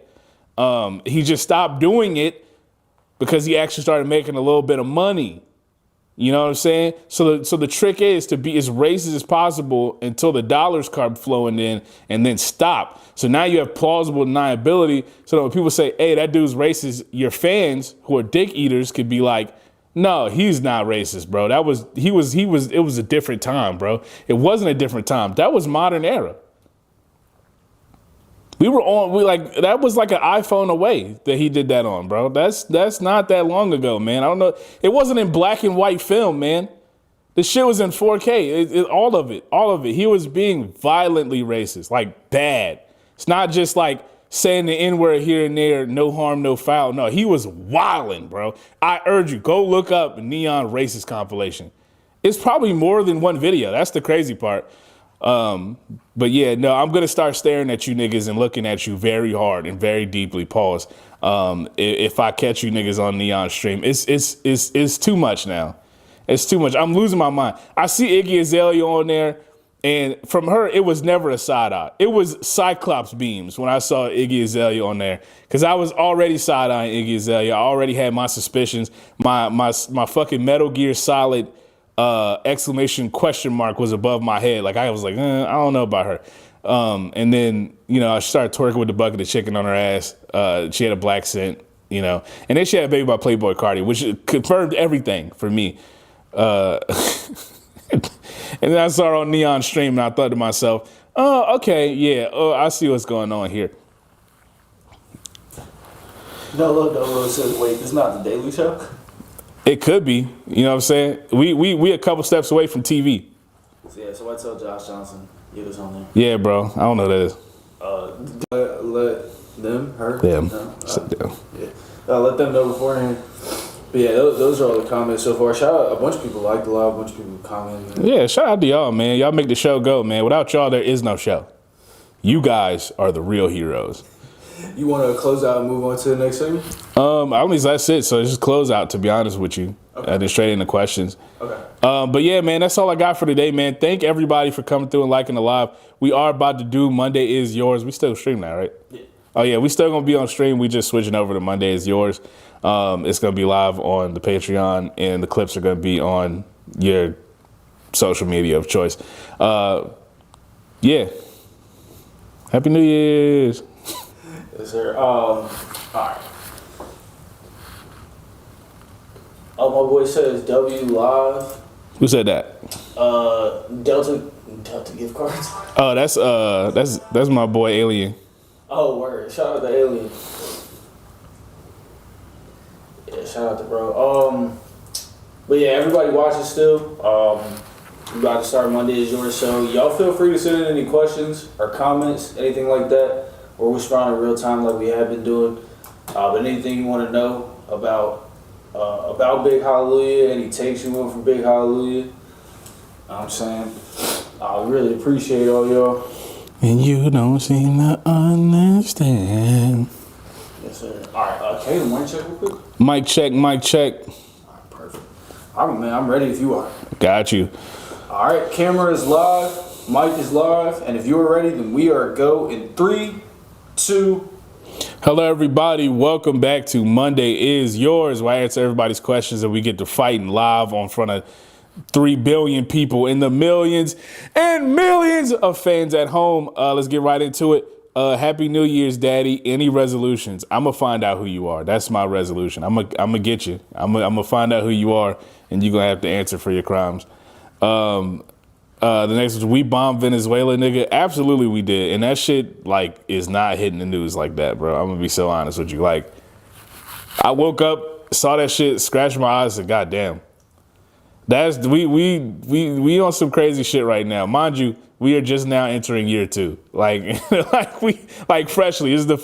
He just stopped doing it because he actually started making a little bit of money. You know what I'm saying? So the trick is to be as racist as possible until the dollars start flowing in, and then stop. So now you have plausible deniability. So that when people say, hey, that dude's racist, your fans who are dick eaters could be like, no, he's not racist, bro. It was a different time, bro. It wasn't a different time. That was modern era. That was like an iPhone away that he did that on, bro. That's not that long ago, man. I don't know. It wasn't in black and white film, man. The shit was in 4K. All of it. He was being violently racist, like bad. It's not just like saying the N-word here and there, no harm, no foul. No, he was wilding, bro. I urge you, go look up Neon Racist compilation. It's probably more than one video. That's the crazy part. But yeah, no, I'm gonna start staring at you niggas and looking at you very hard and very deeply. Pause. If I catch you niggas on Neon stream, it's too much now. It's too much. I'm losing my mind. I see Iggy Azalea on there, and from her, it was never a side eye. It was Cyclops beams when I saw Iggy Azalea on there, because I was already side eyeing Iggy Azalea. I already had my suspicions. My fucking Metal Gear Solid exclamation question mark was above my head. Like I was like, I don't know about her. And then, I started twerking with the bucket of chicken on her ass. She had a black scent, and then she had a baby by Playboy Cardi, which confirmed everything for me. And then I saw her on Neon stream and I thought to myself, oh, okay, yeah, I see what's going on here. No, says, wait, it's not the Daily Show? It could be, you know what I'm saying? We a couple steps away from TV. Yeah, so I tell Josh Johnson, get us on there. Yeah, bro, I don't know what that is. Let them, her? Them. No? Sit down. Yeah. Let them know beforehand. But yeah, those are all the comments so far. Shout out, a bunch of people liked the live, a bunch of people commented. Yeah, shout out to y'all, man. Y'all make the show go, man. Without y'all, there is no show. You guys are the real heroes. You want to close out and move on to the next segment? I mean, that's it. So just close out, to be honest with you. Okay. And then straight into questions. Okay. But yeah, man, that's all I got for today, man. Thank everybody for coming through and liking the live. We are about to do Monday Is Yours. We still stream that, right? Yeah. Oh yeah, we still gonna be on stream. We just switching over to Monday Is Yours. It's gonna be live on the Patreon, and the clips are gonna be on your social media of choice. Yeah. Happy New Year's. Yes, sir. All right. Oh, my boy says W Live. Who said that? Delta gift cards. Oh, that's my boy Alien. Oh, word. Shout out to Alien. Yeah, shout out to bro. But yeah, everybody watching still. We about to start Monday Is Yours show. Y'all feel free to send in any questions or comments, anything like that. Or respond in real time like we have been doing. But anything you want to know about Big Hallelujah, any takes you want from Big Hallelujah, you know what I'm saying? I really appreciate all y'all. And you don't seem to understand. Yes, sir. All right, Caleb, mic check real quick. Mic check, mic check. All right, perfect. All right, man, I'm ready if you are. Got you. All right, camera is live, mic is live, and if you're ready, then we are go in 3, 2. Hello, everybody. Welcome back to Monday Is Yours, where I answer everybody's questions and we get to fighting live on front of 3 billion people and the millions and millions of fans at home. Let's get right into it. Happy New Year's, Daddy. Any resolutions? I'm going to find out who you are. That's my resolution. I'm going to get you. I'm going to find out who you are, and you're going to have to answer for your crimes. The next was, we bombed Venezuela, nigga. Absolutely we did. And that shit, like, is not hitting the news like that, bro. I'm going to be so honest with you. Like, I woke up, saw that shit, scratched my eyes, and goddamn. That's, we on some crazy shit right now. Mind you, we are just now entering year 2. Like, freshly. This is the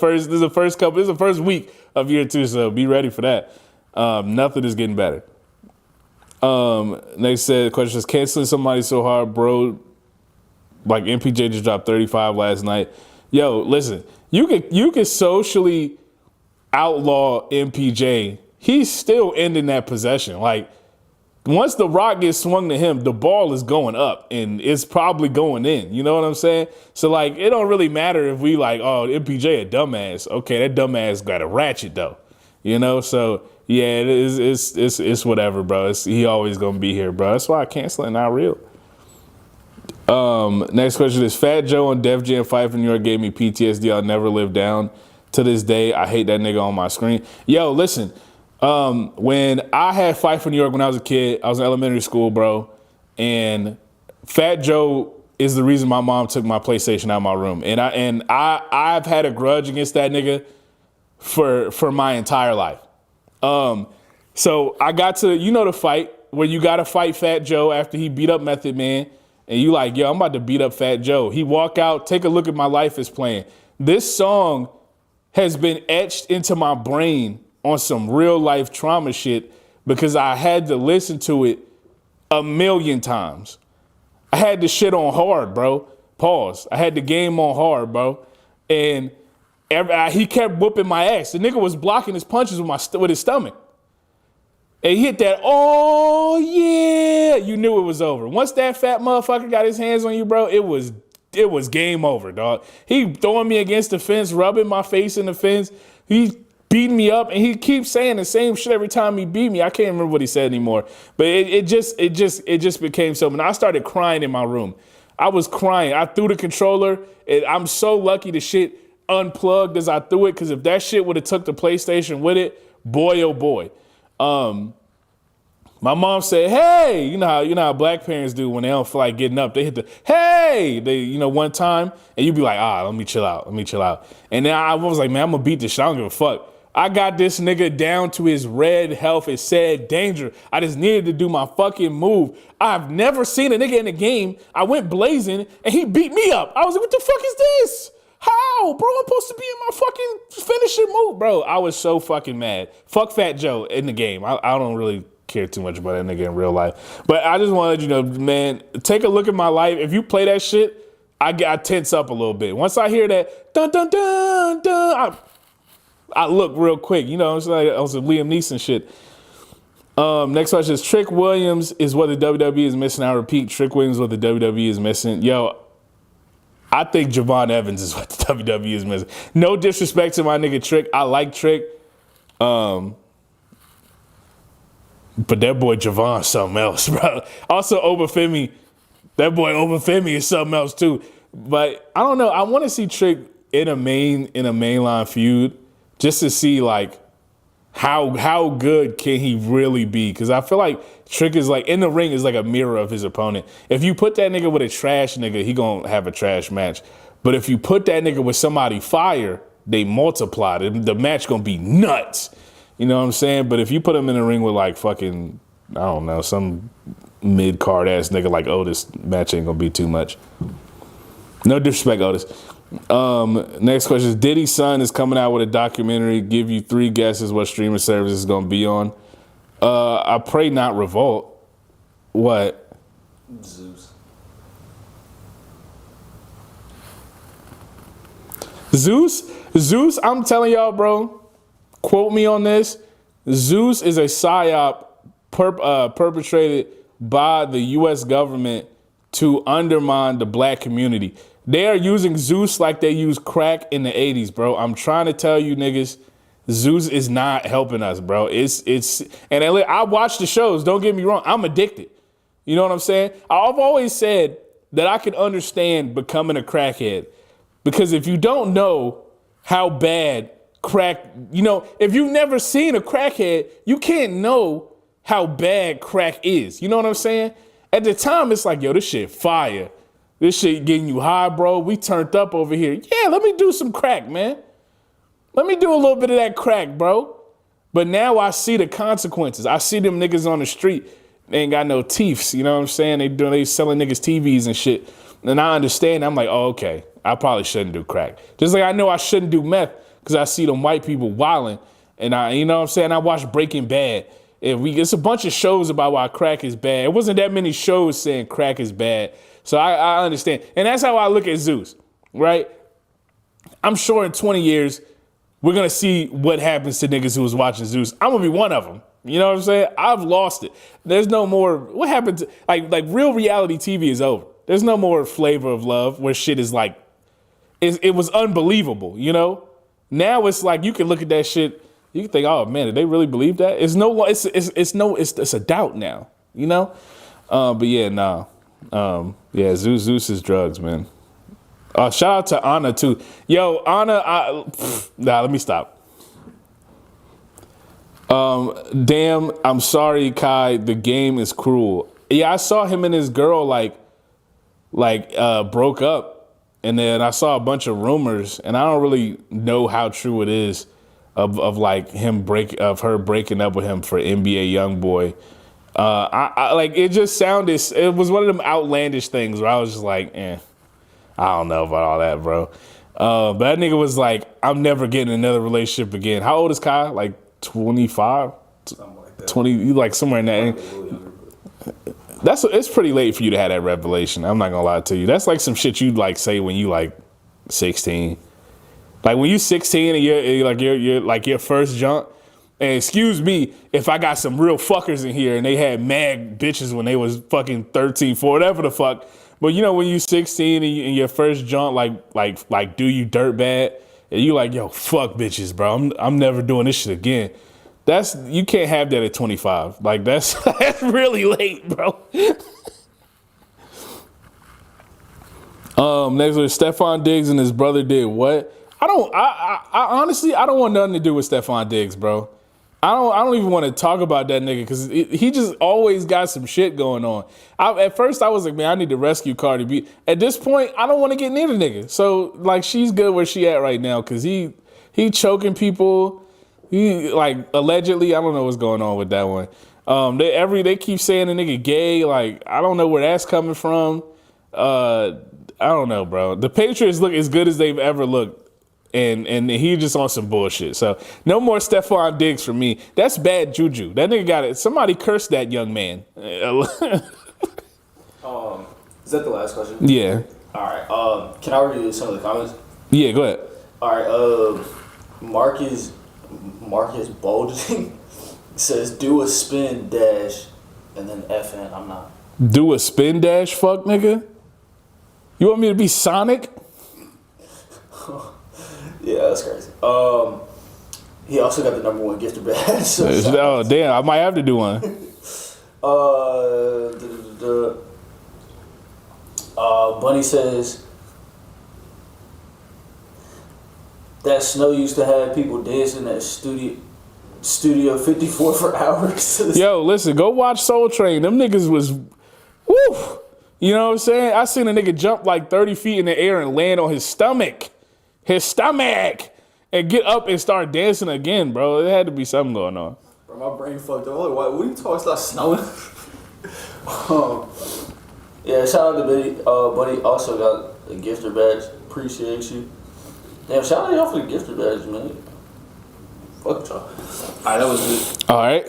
first week of year 2, so be ready for that. Nothing is getting better. Next question is, canceling somebody so hard, bro. Like MPJ just dropped 35 last night. Yo, listen, you can socially outlaw MPJ. He's still ending that possession. Like, once the rock gets swung to him, the ball is going up and it's probably going in. You know what I'm saying? So like, it don't really matter if we like, oh, MPJ a dumbass. Okay, that dumbass got a ratchet though. You know, so yeah, it's whatever, bro. He always gonna be here, bro. That's why canceling not real. Next question is, Fat Joe on Def Jam Fight in New York gave me PTSD I'll never live down. To this day, I hate that nigga on my screen. Yo, listen, when I had Fight for New York when I was a kid, I was in elementary school, bro, and Fat Joe is the reason my mom took my PlayStation out of my room. And I've had a grudge against that nigga for my entire life. So I got to, the fight where you got to fight Fat Joe after he beat up Method Man, and you like, yo, I'm about to beat up Fat Joe. He walk out, take a look at My Life is playing. This song has been etched into my brain on some real life trauma shit because I had to listen to it a million times. I had the shit on hard, bro. Pause. I had the game on hard, bro. And he kept whooping my ass. The nigga was blocking his punches with his stomach. And he hit that, oh yeah, you knew it was over. Once that fat motherfucker got his hands on you, bro, it was game over, dog. He throwing me against the fence, rubbing my face in the fence. He beating me up, and he keeps saying the same shit every time he beat me. I can't remember what he said anymore. But it just became so. And I started crying in my room. I was crying. I threw the controller. I'm so lucky the shit unplugged as I threw it, because if that shit would have took the PlayStation with it, boy oh boy. My mom said, hey, you know how black parents do when they don't feel like getting up. They hit the, hey, one time, and you be like, let me chill out. And then I was like, man, I'm going to beat this shit. I don't give a fuck. I got this nigga down to his red health. It said danger. I just needed to do my fucking move. I've never seen a nigga in a game. I went blazing, and he beat me up. I was like, what the fuck is this? How, bro? I'm supposed to be in my fucking finishing move, bro. I was so fucking mad. Fuck Fat Joe in the game. I don't really care too much about that nigga in real life. But I just want to let you know, man, take a look at my life. If you play that shit, I tense up a little bit. Once I hear that, dun, dun, dun, dun, I look real quick. You know, it's like I was a Liam Neeson shit. Next question is, Trick Williams is what the WWE is missing. I repeat, Trick Williams is what the WWE is missing. Yo, I think Javon Evans is what the WWE is missing. No disrespect to my nigga Trick. I like Trick. But that boy Javon something else, bro. Also, Obafemi. That boy Obafemi is something else too. But I don't know. I want to see Trick in a mainline feud just to see like how good can he really be? Because I feel like Trick is like in the ring is like a mirror of his opponent. If you put that nigga with a trash nigga, he gonna have a trash match. But if you put that nigga with somebody fire, they multiply. The match gonna be nuts. You know what I'm saying? But if you put him in the ring with like fucking, I don't know, some mid-card ass nigga like Otis, match ain't gonna be too much. No disrespect, Otis. Next question is, Diddy's son is coming out with a documentary. Give you 3 guesses what streaming service is gonna be on. I pray not Revolt. What? Zeus, I'm telling y'all, bro. Quote me on this. Zeus is a psyop perpetrated by the U.S. government to undermine the black community. They are using Zeus like they used crack in the 80s, bro. I'm trying to tell you niggas, Zeus is not helping us, bro. And I watch the shows, don't get me wrong. I'm addicted. You know what I'm saying? I've always said that I can understand becoming a crackhead, because if you don't know how bad crack, if you've never seen a crackhead, you can't know how bad crack is. You know what I'm saying? At the time, it's like, yo, this shit fire. This shit getting you high, bro. We turned up over here. Yeah, let me do some crack, man. Let me do a little bit of that crack, bro. But now I see the consequences. I see them niggas on the street. They ain't got no teeths. You know what I'm saying? They selling niggas TVs and shit. And I understand. I'm like, oh, okay. I probably shouldn't do crack. Just like I know I shouldn't do meth, because I see them white people wilding. And you know what I'm saying? I watch Breaking Bad. It's a bunch of shows about why crack is bad. It wasn't that many shows saying crack is bad. So I understand. And that's how I look at Zeus, right? I'm sure in 20 years, we're going to see what happens to niggas who was watching Zeus. I'm going to be one of them. You know what I'm saying? I've lost it. There's no more. What happened to, like real reality TV is over. There's no more Flavor of Love where shit is like, it was unbelievable, you know? Now it's like you can look at that shit, you can think, oh man, did they really believe that? It's a doubt now, you know? But yeah, nah. Yeah, Zeus is drugs, man. Shout out to Anna too. Yo, Anna, let me stop. Damn, I'm sorry, Kai. The game is cruel. Yeah, I saw him and his girl broke up. And then I saw a bunch of rumors, and I don't really know how true it is of like her breaking up with him for NBA YoungBoy. I like, it just sounded, it was one of them outlandish things where I was just like, I don't know about all that, bro. But that nigga was like, I'm never getting another relationship again. How old is Kai? Like 25? Something like that. 20, like somewhere in that. A little younger, but- It's pretty late for you to have that revelation. I'm not gonna lie to you. That's like some shit you'd like say when you like 16. Like when you 16 and you're like your first jump. And excuse me if I got some real fuckers in here and they had mad bitches when they was fucking 13, 14, whatever the fuck. But you know when you 16 and your first jump like do you dirt bad and you like, yo, fuck bitches, bro. I'm never doing this shit again. You can't have that at 25. Like that's really late, bro. Next was Stephon Diggs and his brother did what? I honestly I don't want nothing to do with Stephon Diggs, bro. I don't even want to talk about that nigga because he just always got some shit going on. At first I was like, man, I need to rescue Cardi B. At this point, I don't want to get near the nigga. So like she's good where she at right now because he choking people. He like allegedly, I don't know what's going on with that one. They keep saying the nigga gay. Like I don't know where that's coming from. I don't know, bro. The Patriots look as good as they've ever looked. And he just on some bullshit. So no more Stephon Diggs for me. That's bad juju. That nigga got it. Somebody cursed that young man. Is that the last question? Yeah. All right. Can I read some of the comments? Yeah, go ahead. All right. Marcus Bolden says do a spin dash and then FN. I'm not. Do a spin dash, fuck nigga? You want me to be Sonic? Yeah, that's crazy. He also got the #1 gifter badge. So Oh damn, I might have to do one. Bunny says that Snow used to have people dancing at Studio 54 for hours. Yo, listen, go watch Soul Train. Them niggas was, woo. You know what I'm saying? I seen a nigga jump like 30 feet in the air and land on his stomach. And get up and start dancing again, bro. There had to be something going on. Bro, my brain fucked up. What are you talking about? Snowing? Yeah, shout out to Buddy. Buddy also got a gifter badge. Appreciate you. Damn, shout out y'all for the gifter badge, man. Fuck y'all. Alright, that was good. All right.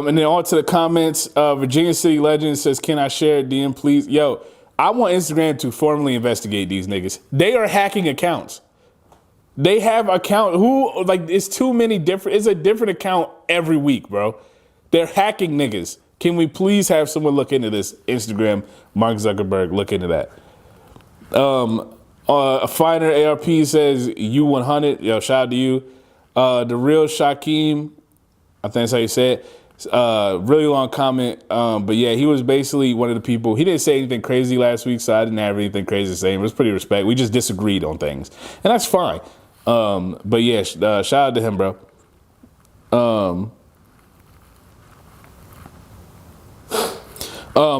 And then on to the comments. Virginia City Legend says, can I share a DM, please? Yo, I want Instagram to formally investigate these niggas. They are hacking accounts. They have it's too many different, it's a different account every week, bro. They're hacking niggas. Can we please have someone look into this? Instagram, Mark Zuckerberg, look into that. A Finer ARP says, U100, yo, shout out to you. The real Shaquem, I think that's how you say it. Really long comment. But yeah, he was basically one of the people, he didn't say anything crazy last week, so I didn't have anything crazy to say. It was pretty respect. We just disagreed on things. And that's fine. But yeah, shout out to him, bro.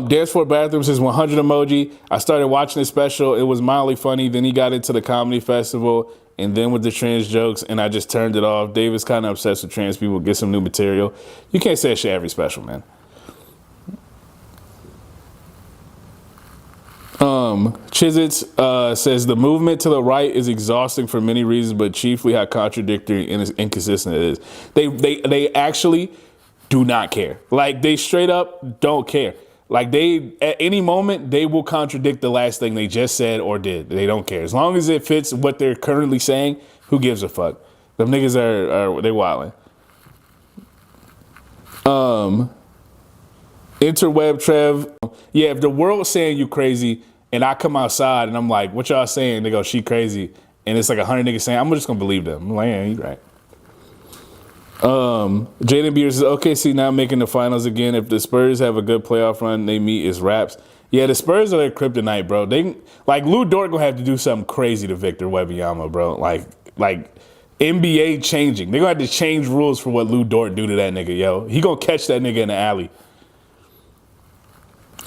Dance for Bathroom says 100 emoji. I started watching the special. It was mildly funny. Then he got into the comedy festival and then with the trans jokes, and I just turned it off. David's kind of obsessed with trans people. Get some new material. You can't say that shit every special, man. Chizits says the movement to the right is exhausting for many reasons, but chiefly how contradictory and inconsistent it is. They actually do not care. Like they straight up don't care. Like they at any moment they will contradict the last thing they just said or did. They don't care as long as it fits what they're currently saying. Who gives a fuck? Them niggas are they wildin'. Interweb Trev. Yeah, if the world's saying you crazy and I come outside and I'm like, what y'all saying? They go, she crazy. And it's like 100 niggas saying, I'm just gonna believe them. I'm like, yeah, you right. Jaden Beers says, OKC now making the finals again. If the Spurs have a good playoff run, they meet is raps. Yeah, the Spurs are their kryptonite, bro. They like Lou Dort gonna have to do something crazy to Victor Wembanyama, bro. Like NBA changing. They're gonna have to change rules for what Lou Dort do to that nigga, yo. He gonna catch that nigga in the alley.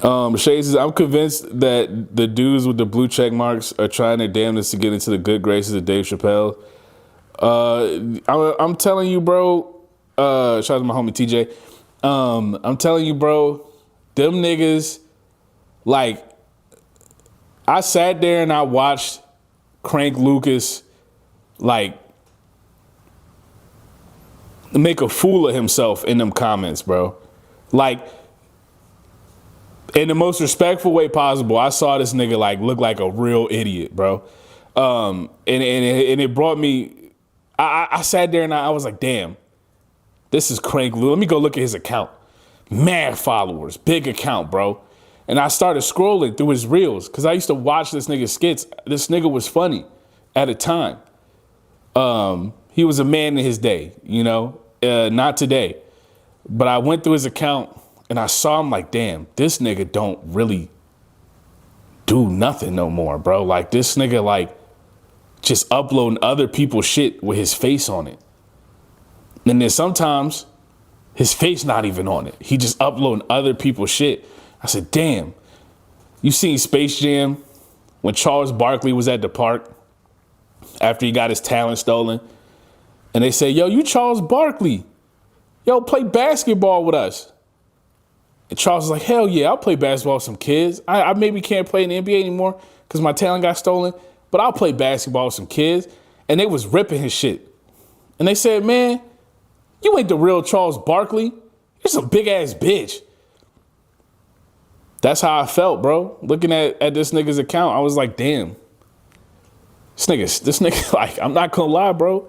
Shay says, I'm convinced that the dudes with the blue check marks are trying their damnedest to get into the good graces of Dave Chappelle. I'm telling you, bro. Shout out to my homie TJ. I'm telling you, bro. Them niggas, like, I sat there and I watched Crank Lucas, like, make a fool of himself in them comments, bro. Like, in the most respectful way possible, I saw this nigga like look like a real idiot, bro. And it brought me. I sat there and I was like, damn, this is Crank Lucas. Let me go look at his account. Mad followers, big account, bro. And I started scrolling through his reels because I used to watch this nigga's skits. This nigga was funny at a time. He was a man in his day, you know, not today. But I went through his account and I saw him like, damn, this nigga don't really do nothing no more, bro. Like, this nigga, like, just uploading other people's shit with his face on it. And then sometimes his face not even on it. He just uploading other people's shit. I said, damn, you seen Space Jam when Charles Barkley was at the park after he got his talent stolen? And they say, yo, you Charles Barkley. Yo, play basketball with us. And Charles was like, hell yeah, I'll play basketball with some kids. I maybe can't play in the NBA anymore because my talent got stolen, but I'll play basketball with some kids. And they was ripping his shit. And they said, man, you ain't the real Charles Barkley. You're some big ass bitch. That's how I felt, bro. Looking at this nigga's account, I was like, damn. This nigga, like, I'm not gonna lie, bro.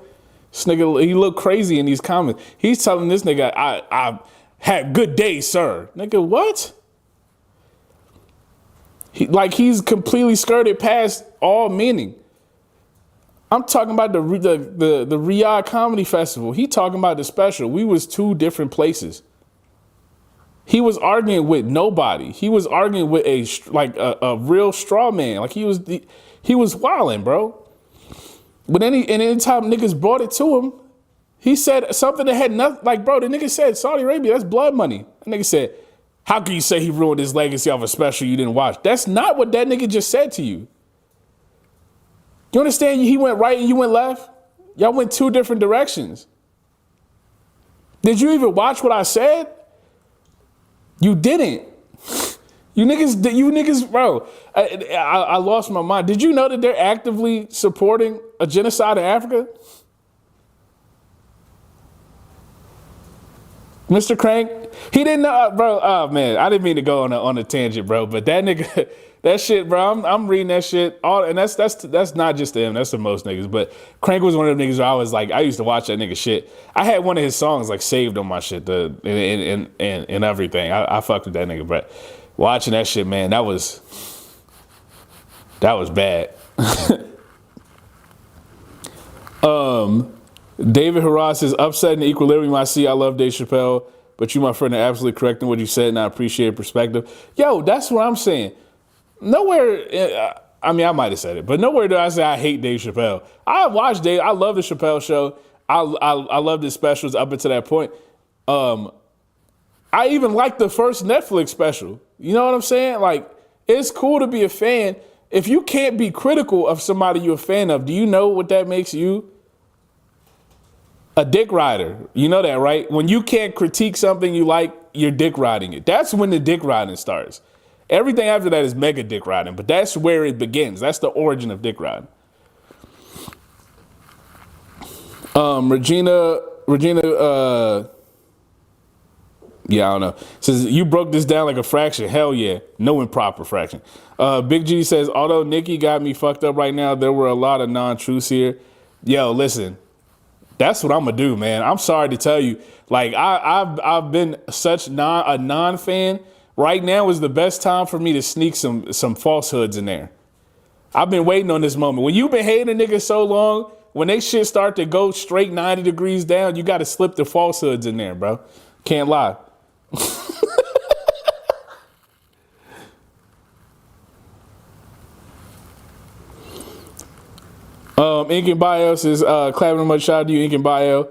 This nigga, he looked crazy in these comments. He's telling this nigga, I had good day, sir. Nigga, what? He's completely skirted past all meaning. I'm talking about the Riyadh Comedy Festival. He talking about the special. We was two different places. He was arguing with nobody. He was arguing with a real straw man. Like, he was wilding, bro. But anytime niggas brought it to him, he said something that had nothing. Like, bro, the nigga said, Saudi Arabia, that's blood money. The nigga said, how can you say he ruined his legacy off a special you didn't watch? That's not what that nigga just said to you. You understand? He went right and you went left. Y'all went two different directions. Did you even watch what I said? You didn't. You niggas, bro. I lost my mind. Did you know that they're actively supporting a genocide in Africa? Mr. Crank, he didn't know, bro. Oh man, I didn't mean to go on a tangent, bro. But that nigga, that shit, bro. I'm reading that shit. And that's not just him. That's the most niggas. But Crank was one of them niggas where I was like, I used to watch that nigga shit. I had one of his songs like saved on my shit, and everything. I fucked with that nigga, but watching that shit, man, that was bad. David Harras says, upsetting the equilibrium I see. I love Dave Chappelle, but you, my friend, are absolutely correct in what you said, and I appreciate perspective. Yo, that's what I'm saying. Nowhere, I mean, I might have said it, but nowhere do I say I hate Dave Chappelle. I watch Dave. I love the Chappelle show. I love his specials up until that point. I even like the first Netflix special. You know what I'm saying? Like, it's cool to be a fan. If you can't be critical of somebody you're a fan of, do you know what that makes you? A dick rider. You know that, right? When you can't critique something you like, you're dick riding it. That's when the dick riding starts. Everything after that is mega dick riding, but that's where it begins. That's the origin of dick riding. Regina, yeah, I don't know. Says, you broke this down like a fraction. Hell yeah. No improper fraction. Big G says, although Nikki got me fucked up right now, there were a lot of non-truths here. Yo, listen, that's what I'm gonna do, man. I'm sorry to tell you. Like, I've been such a non-fan. Right now is the best time for me to sneak some falsehoods in there. I've been waiting on this moment. When you've been hating a nigga so long, when they shit start to go straight 90 degrees down, you got to slip the falsehoods in there, bro. Can't lie. Ink and Bio says, clapping much shout out to you, Ink and Bio.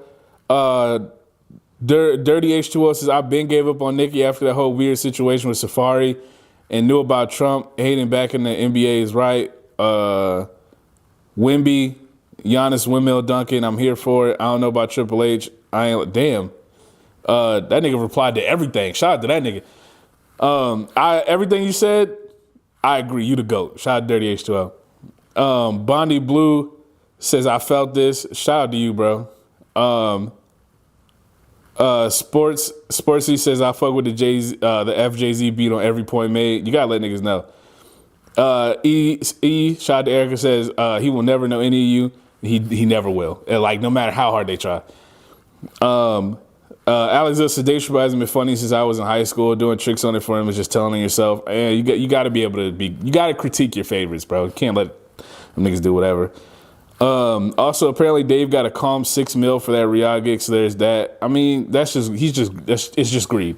Dirty H2O says, I been gave up on Nicki after that whole weird situation with Safari and knew about Trump hating back in the NBA is right. Wimby, Giannis, Windmill, Duncan, I'm here for it. I don't know about Triple H. Damn. That nigga replied to everything. Shout out to that nigga. Everything you said, I agree. You the GOAT. Shout out to Dirty H2O. Bondi Blue says, I felt this. Shout out to you, bro. Sportsy says, I fuck with the FJZ beat on every point made. You gotta let niggas know. Shout out to Erica, says, he will never know any of you. He never will. And like, no matter how hard they try. Alex says, sedation hasn't been funny since I was in high school. Doing tricks on it for him is just telling on yourself. And you got to be able to you got to critique your favorites, bro. You can't let them niggas do whatever. Also, apparently Dave got a calm $6 million for that Riyadh gig, so there's that. I mean, it's just greed.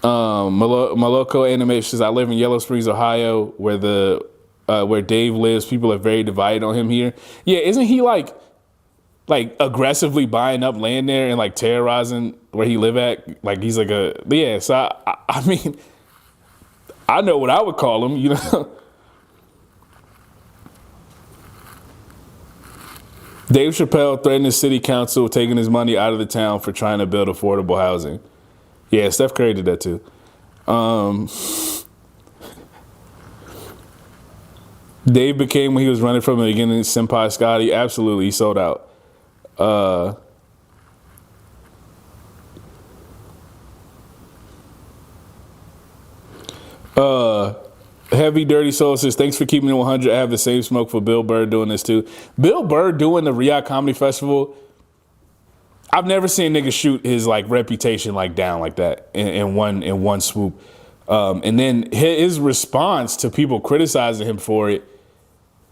Maloko Animation says, I live in Yellow Springs, Ohio, where Dave lives. People are very divided on him here. Yeah, isn't he like aggressively buying up land there and like terrorizing where he live at? Like he's like so I mean, I know what I would call him, you know. Dave Chappelle threatened the city council with taking his money out of the town for trying to build affordable housing. Yeah, Steph Curry did that too. Dave became, when he was running from the beginning, Senpai Scotty. Absolutely, he sold out. Heavy Dirty Soul says, thanks for keeping it 100. I have the same smoke for Bill Burr doing this too. Bill Burr doing the Riyadh Comedy Festival, I've never seen niggas shoot his like reputation like down like that in one swoop. And then his response to people criticizing him for it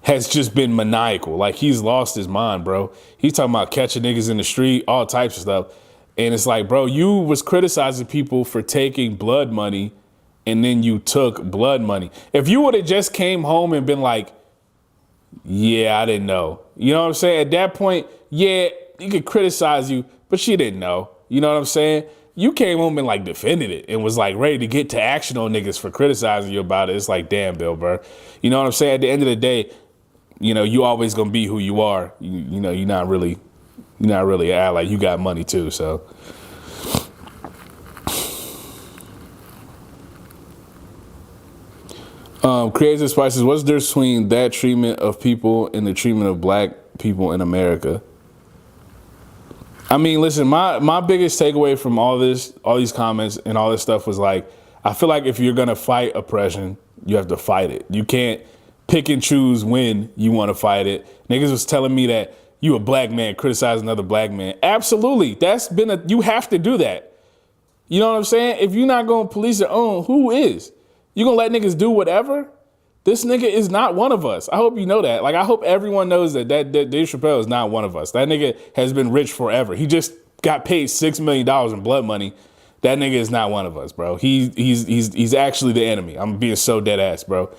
has just been maniacal. Like he's lost his mind, bro. He's talking about catching niggas in the street, all types of stuff. And it's like, bro, you was criticizing people for taking blood money and then you took blood money. If you would have just came home and been like, yeah, I didn't know. You know what I'm saying? At that point, yeah, you could criticize you, but she didn't know. You know what I'm saying? You came home and like defended it and was like ready to get to action on niggas for criticizing you about it. It's like, damn, Bill Burr. You know what I'm saying? At the end of the day, you know, you always gonna be who you are. You know, you're not really act like you got money too, so. Creative Spices, what's the difference between that treatment of people and the treatment of black people in America? I mean, listen, my biggest takeaway from all these comments and all this stuff was like, I feel like if you're gonna fight oppression, you have to fight it. You can't pick and choose when you want to fight it. Niggas was telling me that you a black man criticizing another black man. Absolutely, you have to do that. You know what I'm saying? If you're not gonna police your own, who is? You gonna let niggas do whatever? This nigga is not one of us. I hope you know that. Like, I hope everyone knows that Dave Chappelle is not one of us. That nigga has been rich forever. He just got paid $6 million in blood money. That nigga is not one of us, bro. He's actually the enemy. I'm being so dead ass, bro.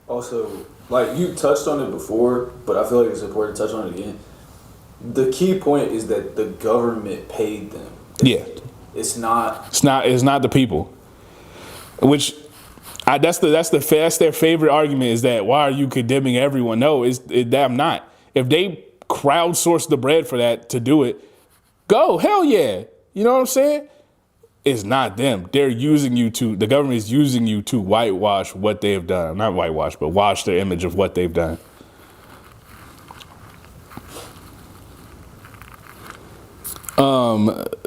Also, like you touched on it before, but I feel like it's important to touch on it again. The key point is that the government paid them. Yeah. It's not the people. Which that's their favorite argument, is that why are you condemning everyone? No, I'm not. If they crowdsource the bread for that to do it, go, hell yeah. You know what I'm saying? It's not them. They're using you the government is using you to whitewash what they have done. Not whitewash, but wash their image of what they've done.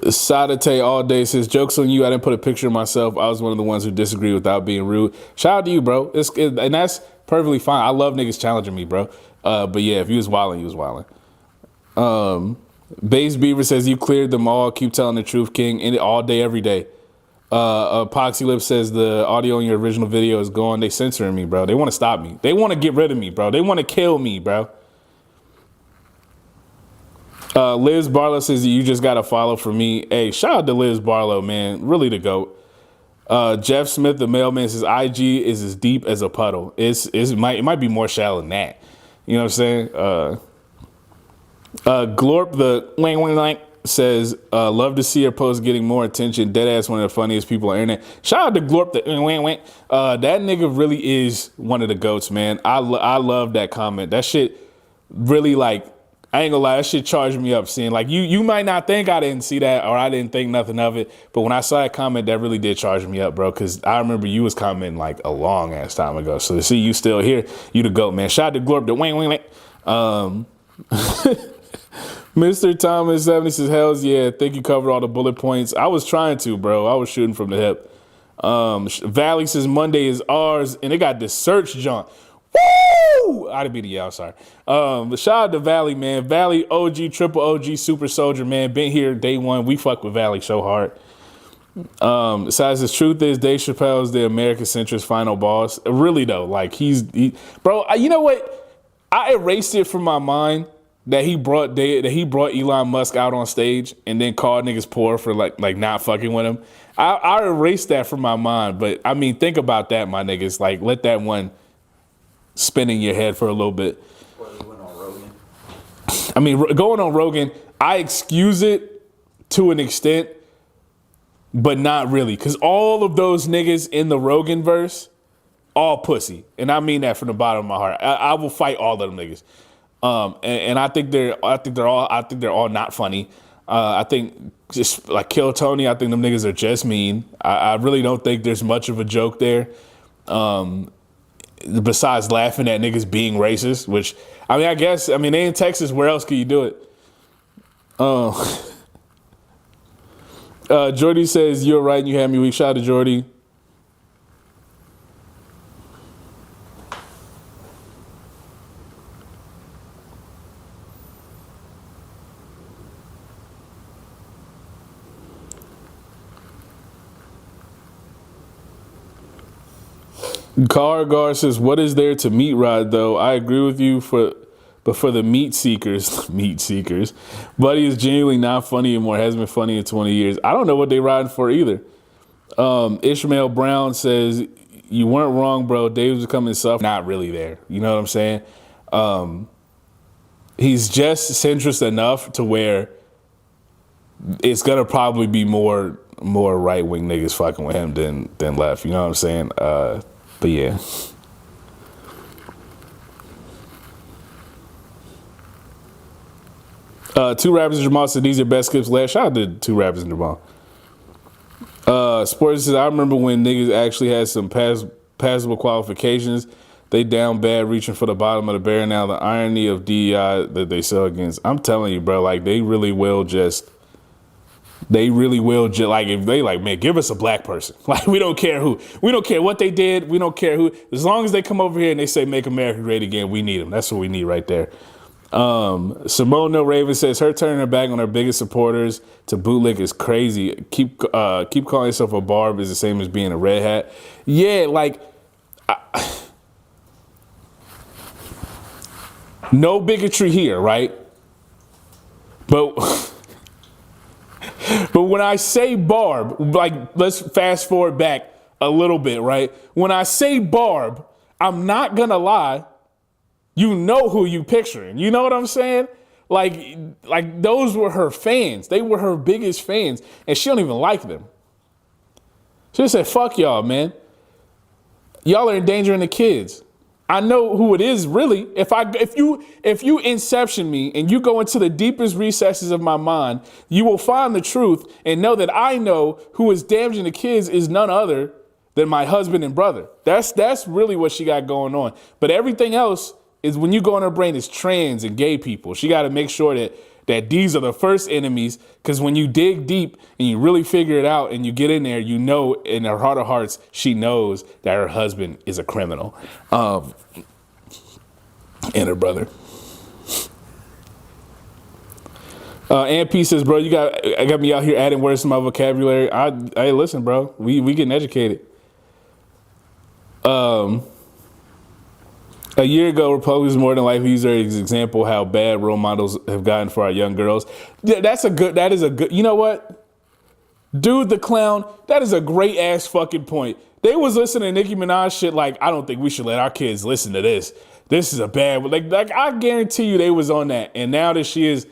Sadate all day says, jokes on you. I didn't put a picture of myself. I was one of the ones who disagree without being rude. Shout out to you, bro. And that's perfectly fine. I love niggas challenging me, bro. But yeah, if you was wilding, you was wilding. Bass Beaver says, you cleared them all. Keep telling the truth, King. In it all day, every day. Epoxy Lips says, the audio in your original video is gone. They censoring me, bro. They want to stop me. They want to get rid of me, bro. They want to kill me, bro. Liz Barlow says, you just got to follow for me. Hey, shout out to Liz Barlow, man. Really the GOAT. Jeff Smith, the mailman, says, IG is as deep as a puddle. It might be more shallow than that. You know what I'm saying? Glorp, the wang says, love to see her post getting more attention. Deadass, one of the funniest people on the internet. Shout out to Glorp, the wang. That nigga really is one of the GOATs, man. I love that comment. That shit really, like, I ain't gonna lie, that shit charged me up seeing like you might not think I didn't see that or I didn't think nothing of it, but when I saw that comment, that really did charge me up, bro. Cause I remember you was commenting like a long ass time ago. So to see you still here, you the GOAT, man. Shout out to Glorp, the wing. Mr. Thomas 70 says, hells yeah, think you covered all the bullet points. I was trying to, bro. I was shooting from the hip. Valley says Monday is ours, and it got this search junk. Woo! I'd be the y'all, sorry. But shout out to Valley, man. Valley OG, triple OG, super soldier, man. Been here day one. We fuck with Valley so hard. Besides, the truth is Dave Chappelle's the American centrist final boss. Really though, like bro. You know what? I erased it from my mind that he brought Elon Musk out on stage and then called niggas poor for like not fucking with him. I erased that from my mind. But I mean, think about that, my niggas. Like, let that one spin in your head for a little bit. Or he went on Rogan. I mean, going on Rogan, I excuse it to an extent, but not really. Because all of those niggas in the Rogan verse, all pussy. And I mean that from the bottom of my heart. I will fight all of them niggas. And I think they're all not funny. I think just like Kill Tony, I think them niggas are just mean. I really don't think there's much of a joke there. Besides laughing at niggas being racist, which, I mean, I guess, I mean, they in Texas, where else can you do it? Jordy says, you're right, and you had me weak. Shout out to Jordy. Cargar says, what is there to meat ride, though? I agree with you, but for the meat seekers, Buddy is genuinely not funny anymore. Hasn't been funny in 20 years. I don't know what they riding for either. Ishmael Brown says, you weren't wrong, bro. Dave was becoming soft. Not really there. You know what I'm saying? He's just centrist enough to where it's going to probably be more right-wing niggas fucking with him than left. You know what I'm saying? But yeah. Two Rappers and Jamal said these are best clips last. Shout out to Two Rappers and Jamal. Sports says, I remember when niggas actually had some passable qualifications. They down bad reaching for the bottom of the barrel. Now the irony of DEI that they sell against. I'm telling you, bro, like they really will just like if they like, man, give us a black person. Like we don't care who. We don't care what they did. We don't care who. As long as they come over here and they say make America great again, we need them. That's what we need right there. Simone No Raven says her turning her back on her biggest supporters to bootlick is crazy. Keep calling yourself a barb is the same as being a red hat. Yeah, like no bigotry here, right? But when I say barb, like let's fast forward back a little bit, right? When I say barb, I'm not gonna lie. You know who you picturing. You know what I'm saying? Like those were her fans. They were her biggest fans. And she don't even like them. She just said, fuck y'all, man. Y'all are endangering the kids. I know who it is, really. If you inception me and you go into the deepest recesses of my mind, you will find the truth and know that I know who is damaging the kids is none other than my husband and brother. That's really what she got going on. But everything else is when you go in her brain is trans and gay people. She got to make sure that these are the first enemies, because when you dig deep and you really figure it out and you get in there, you know in her heart of hearts, she knows that her husband is a criminal. And her brother. AMP says, bro, I got me out here adding words to my vocabulary. Hey, listen, bro, we getting educated. A year ago, Republicans more than likely use their example how bad role models have gotten for our young girls. Yeah, that is a good, you know what? Dude the Clown, that is a great ass fucking point. They was listening to Nicki Minaj shit like, I don't think we should let our kids listen to this. This is a bad, like I guarantee you they was on that. And now that she has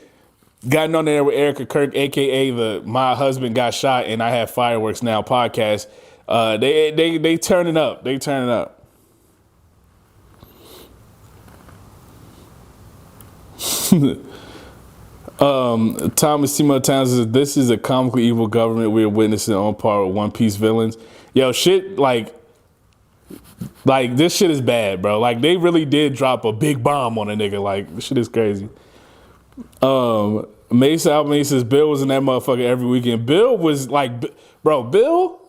gotten on there with Erica Kirk, AKA the My Husband Got Shot and I Have Fireworks Now podcast, they turning up. They turning up. Thomas Timo Towns says, this is a comically evil government we are witnessing on par with One Piece villains. Yo, shit, like this shit is bad, bro. Like, they really did drop a big bomb on a nigga. Like, this shit is crazy. Mesa Albany says, Bill was in that motherfucker every weekend. Bill was like, bro, Bill?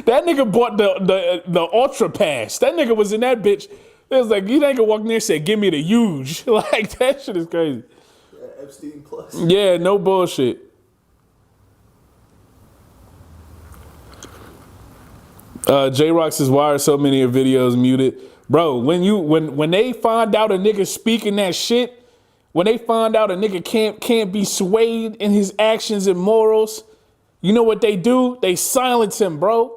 That nigga bought the Ultra Pass. That nigga was in that bitch. It was like, you nigga walked in there and said, give me the huge. Like, that shit is crazy. Yeah, Epstein Plus. Yeah, no bullshit. J-Rock says, why are so many of your videos muted? Bro, when they find out a nigga speaking that shit, when they find out a nigga can't be swayed in his actions and morals, you know what they do? They silence him, bro.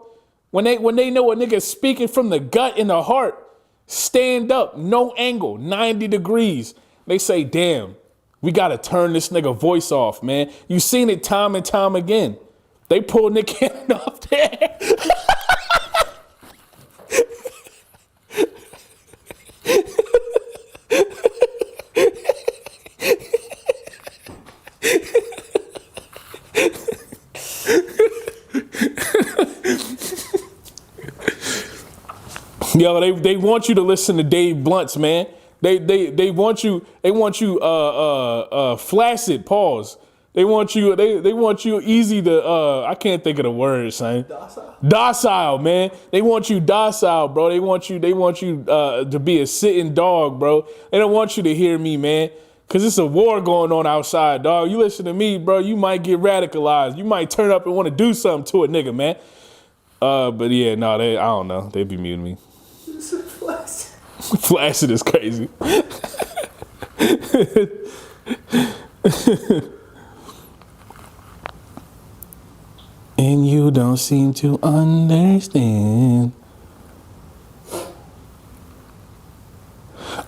When they know a nigga speaking from the gut and the heart, stand up, no angle, 90 degrees. They say, damn, we gotta turn this nigga voice off, man. You seen it time and time again. They pull Nick Cannon off there. Yo, they want you to listen to Dave Blunts, man. They want you flaccid, pause. They want you easy to I can't think of the word, son. Docile, man. They want you docile, bro. They want you to be a sitting dog, bro. They don't want you to hear me, man. Cause it's a war going on outside, dog. You listen to me, bro, you might get radicalized. You might turn up and want to do something to a nigga, man. But yeah, no, I don't know. They be muting me. Flaccid is crazy. And you don't seem to understand.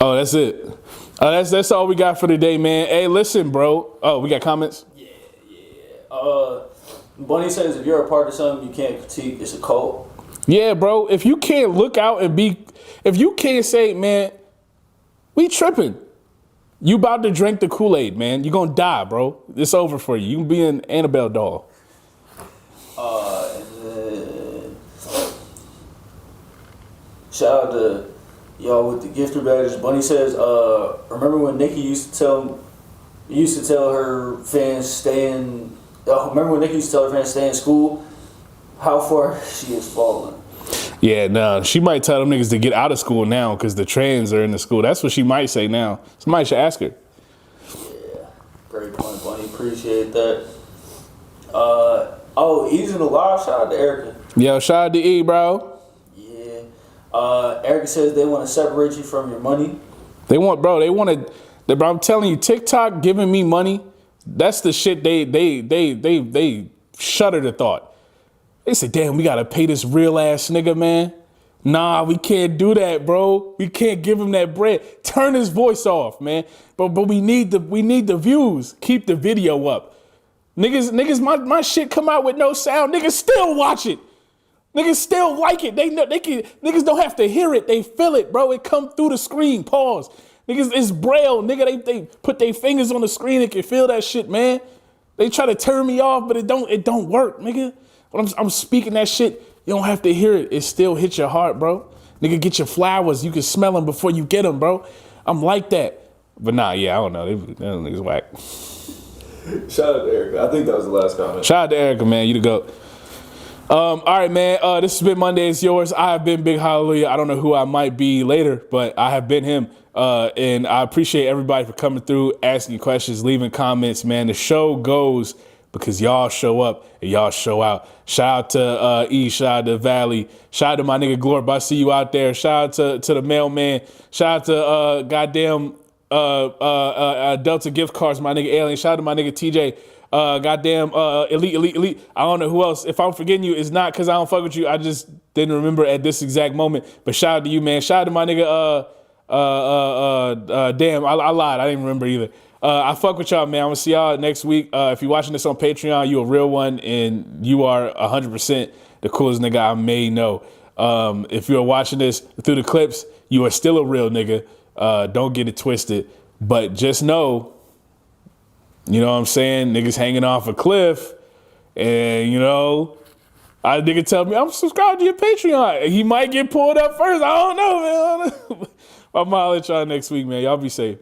Oh, that's it. That's all we got for today, man. Hey, listen, bro. Oh, we got comments? Yeah. Bunny says if you're a part of something you can't critique, it's a cult. Yeah, bro. If you can't look out and if you can't say, man, we tripping. You about to drink the Kool-Aid, man. You're gonna die, bro. It's over for you. You can be an Annabelle doll. Shout out to y'all with the gifter badges. Bunny says, remember when Nikki used to tell her fans stay in school? How far she has fallen. Yeah, no, she might tell them niggas to get out of school now because the trans are in the school. That's what she might say now. Somebody should ask her. Yeah, great point, Bunny. Appreciate that. E's in the live. Shout out to Erica. Yo, shout out to E, bro. Erica says they want to separate you from your money. I'm telling you, TikTok giving me money, that's the shit they shudder the thought. They say, damn, we gotta pay this real ass nigga, man. Nah, we can't do that, bro. We can't give him that bread. Turn his voice off, man. But we need the views. Keep the video up. Niggas, my shit come out with no sound. Niggas still watch it. Niggas still like it. Niggas don't have to hear it. They feel it, bro. It come through the screen. Pause. Niggas, it's braille. Nigga, they put their fingers on the screen and can feel that shit, man. They try to turn me off, but it don't work, nigga. When I'm speaking that shit, you don't have to hear it. It still hits your heart, bro. Nigga, get your flowers. You can smell them before you get them, bro. I'm like that. But nah, yeah, I don't know. Them niggas whack. Shout out to Erica. I think that was the last comment. Shout out to Erica, man. You the GOAT. All right, man. This has been Monday Is Yours. I have been Big Hallelujah. I don't know who I might be later, but I have been him. And I appreciate everybody for coming through, asking questions, leaving comments, man. The show goes because y'all show up and y'all show out. Shout out to E, shout out to Valley, shout out to my nigga Glorb. I see you out there. Shout out to the mailman. Shout out to goddamn Delta gift cards, my nigga Alien. Shout out to my nigga TJ. Elite. I don't know who else. If I'm forgetting you, it's not because I don't fuck with you. I just didn't remember at this exact moment. But shout out to you, man. Shout out to my nigga. Damn, I lied. I didn't remember either. I fuck with y'all, man. I'm gonna see y'all next week. If you're watching this on Patreon, you a real one, and you are 100% the coolest nigga I may know. If you're watching this through the clips, you are still a real nigga. Don't get it twisted. But just know, You know what I'm saying? Niggas hanging off a cliff. And, you know, I nigga tell me, I'm subscribed to your Patreon. He might get pulled up first. I don't know, man. I'm gonna let y'all next week, man. Y'all be safe.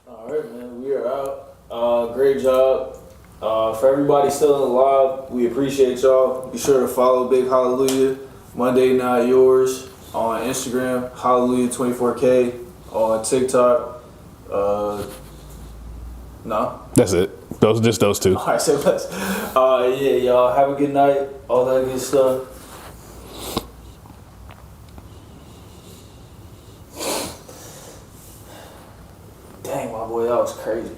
All right, man. We are out. Great job. For everybody still alive, we appreciate y'all. Be sure to follow Big Hallelujah, Monday Not Yours, on Instagram, Hallelujah24K, on TikTok. No? That's it. Just those two. All right, say less. Yeah, y'all. Have a good night. All that good stuff. Dang, my boy, that was crazy.